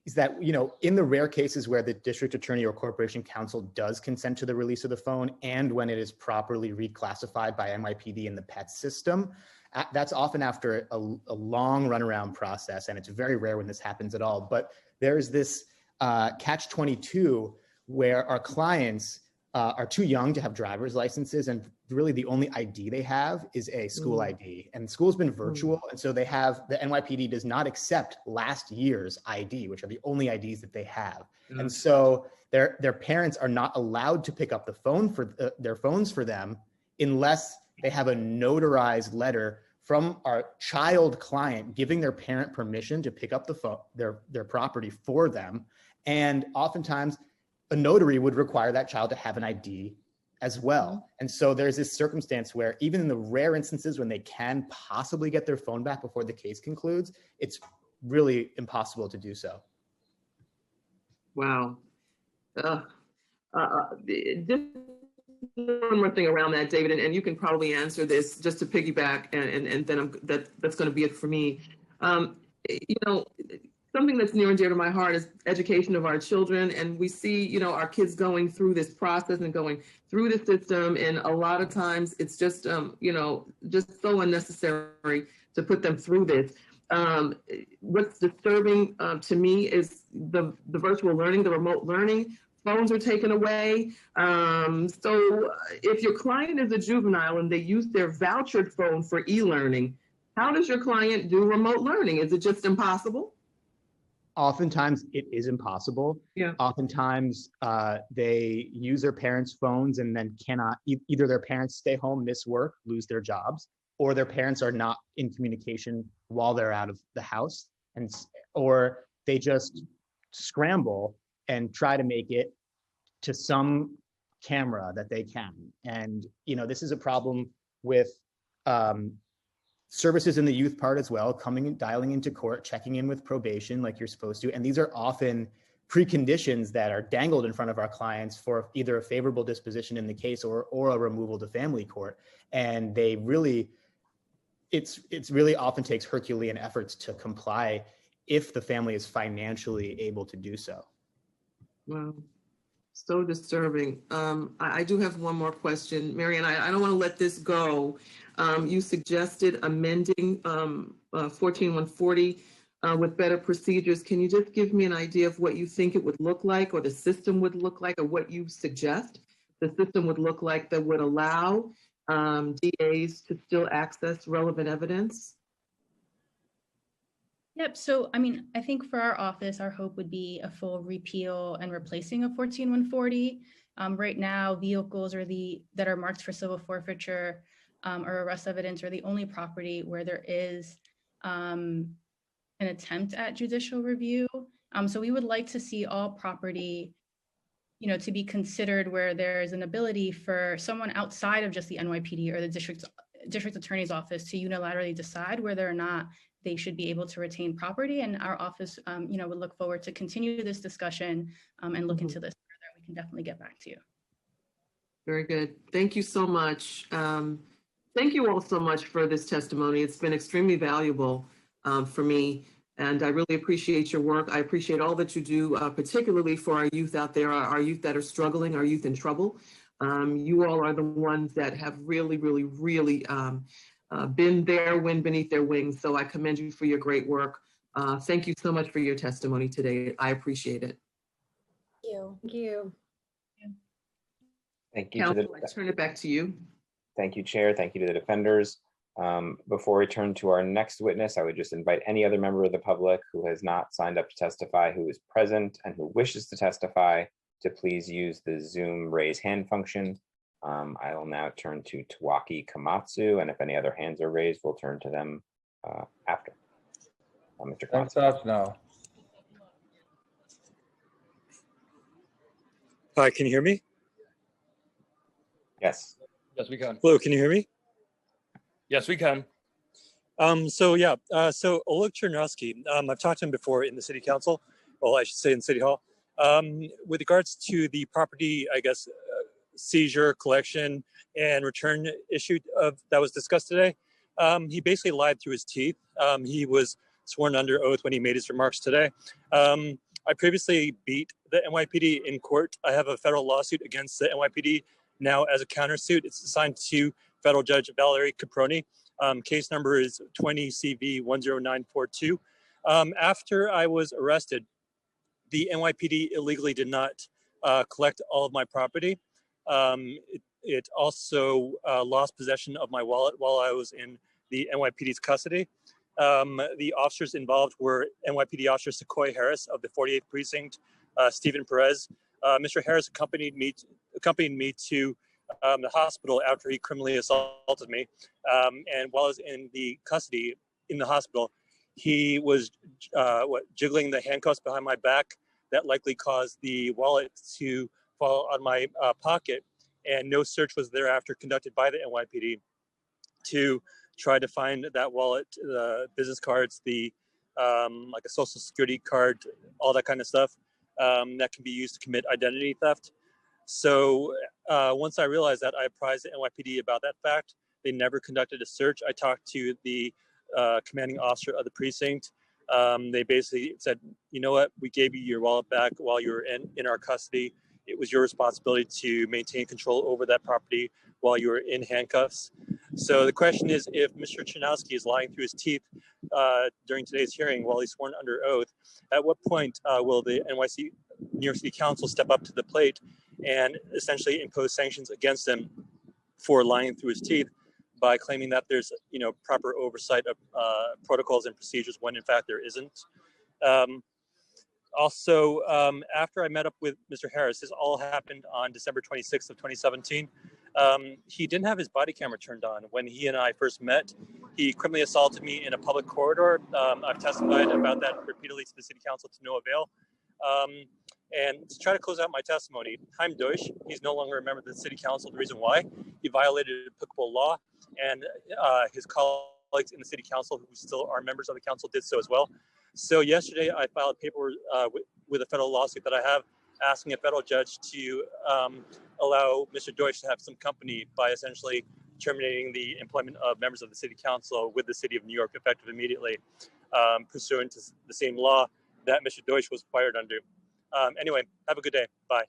is that, in the rare cases where the district attorney or corporation counsel does consent to the release of the phone, and when it is properly reclassified by NYPD in the PET system, that's often after a long runaround process, and it's very rare when this happens at all. But there's this catch-22 where our clients are too young to have driver's licenses, and really the only ID they have is a school ID, and school's been virtual. And so the NYPD does not accept last year's ID, which are the only IDs that they have. And so their parents are not allowed to pick up the phone for their phones for them unless they have a notarized letter from our child client giving their parent permission to pick up the phone, their property for them. And oftentimes a notary would require that child to have an ID as well. And so there's this circumstance where even in the rare instances when they can possibly get their phone back before the case concludes, it's really impossible to do so. Wow. Just one more thing around that, David, and you can probably answer this just to piggyback, and then that's going to be it for me. Something that's near and dear to my heart is education of our children. And we see, our kids going through this process and going through the system. And a lot of times it's just, just so unnecessary to put them through this. What's disturbing to me is the virtual learning, the remote learning. Phones are taken away. So if your client is a juvenile and they use their vouchered phone for e-learning, how does your client do remote learning? Is it just impossible? Oftentimes it is impossible. Yeah. Oftentimes they use their parents' phones and then cannot, either their parents stay home, miss work, lose their jobs, or their parents are not in communication while they're out of the house, or they just scramble and try to make it to some camera that they can. And, this is a problem with services in the youth part as well, coming and dialing into court, checking in with probation like you're supposed to. And these are often preconditions that are dangled in front of our clients for either a favorable disposition in the case or a removal to family court. And they really, it's really often takes Herculean efforts to comply if the family is financially able to do so. Wow. So disturbing. I do have one more question. Marianne, I don't want to let this go. You suggested amending 14140 with better procedures. Can you just give me an idea of what you think it would look like, or the system would look like, or what you suggest the system would look like that would allow DAs to still access relevant evidence? Yep. So, I mean, I think for our office, our hope would be a full repeal and replacing of 14140. Right now, vehicles that are marked for civil forfeiture or arrest evidence are the only property where there is an attempt at judicial review. So we would like to see all property, to be considered where there is an ability for someone outside of just the NYPD or the district attorney's office to unilaterally decide whether or not they should be able to retain property. And our office, would look forward to continue this discussion and look into this further. We can definitely get back to you. Very good. Thank you so much. Thank you all so much for this testimony. It's been extremely valuable for me, and I really appreciate your work. I appreciate all that you do, particularly for our youth out there, our youth that are struggling, our youth in trouble. You all are the ones that have really, really, really been there, wind beneath their wings. So I commend you for your great work. Thank you so much for your testimony today. I appreciate it. Thank you. Thank you. Thank you Counsel, I turn it back to you. Thank you, Chair. Thank you to the defenders. Before we turn to our next witness, I would just invite any other member of the public who has not signed up to testify, who is present and who wishes to testify, to please use the Zoom raise hand function. I will now turn to Tawaki Komatsu, and if any other hands are raised, we'll turn to them after. Mr. Time Komatsu. starts now. Hi, can you hear me? Yes. Yes, we can. Hello, can you hear me? Yes, we can. So Oleg Chernowski, I've talked to him before in the city council, well, I should say in city hall, with regards to the property, I guess, seizure, collection, and return issue that was discussed today. He basically lied through his teeth. He was sworn under oath when he made his remarks today. I previously beat the NYPD in court. I have a federal lawsuit against the NYPD now as a countersuit. It's assigned to federal judge Valerie Caproni. Case number is 20 CV 10942. After I was arrested, the NYPD illegally did not collect all of my property. It also lost possession of my wallet while I was in the NYPD's custody. The officers involved were NYPD officer Sequoia Harris of the 48th Precinct, Stephen Perez. Mr. Harris accompanied me to the hospital after he criminally assaulted me. And while I was in the custody in the hospital, he was jiggling the handcuffs behind my back. That likely caused the wallet to fall on my pocket, and no search was thereafter conducted by the NYPD to try to find that wallet, the business cards, the like a social security card, all that kind of stuff that can be used to commit identity theft. So once I realized that, I apprised the NYPD about that fact. They never conducted a search. I talked to the commanding officer of the precinct. They basically said, you know what, we gave you your wallet back while you were in our custody. It was your responsibility to maintain control over that property while you were in handcuffs. So the question is, if Mr. Chernowski is lying through his teeth during today's hearing while he's sworn under oath, at what point will the New York City Council step up to the plate and essentially impose sanctions against him for lying through his teeth by claiming that there's proper oversight of protocols and procedures when in fact there isn't. Also, after I met up with Mr. Harris, this all happened on December 26th of 2017. He didn't have his body camera turned on. When he and I first met, he criminally assaulted me in a public corridor. I've testified about that repeatedly to the city council to no avail. And to try to close out my testimony, Chaim Deutsch, he's no longer a member of the city council. The reason why, he violated applicable law, and his colleagues in the city council who still are members of the council did so as well. So yesterday I filed paperwork with a federal lawsuit that I have asking a federal judge to allow Mr. Deutsch to have some company by essentially terminating the employment of members of the city council with the city of New York effective immediately, pursuant to the same law that Mr. Deutsch was fired under. Anyway, have a good day. Bye.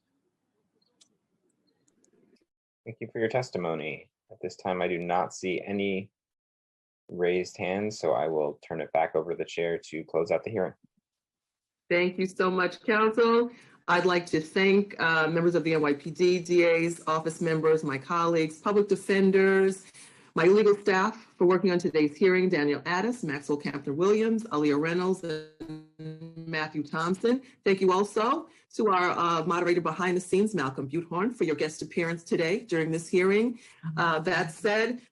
Thank you for your testimony. At this time, I do not see any raised hands, so I will turn it back over to the chair to close out the hearing. Thank you so much, Council. I'd like to thank members of the NYPD, DAs, office members, my colleagues, public defenders, my legal staff for working on today's hearing, Daniel Addis, Maxwell Campner Williams, Aaliyah Reynolds, and Matthew Thompson. Thank you also to our moderator behind the scenes, Malcolm Buthorn, for your guest appearance today during this hearing. That said,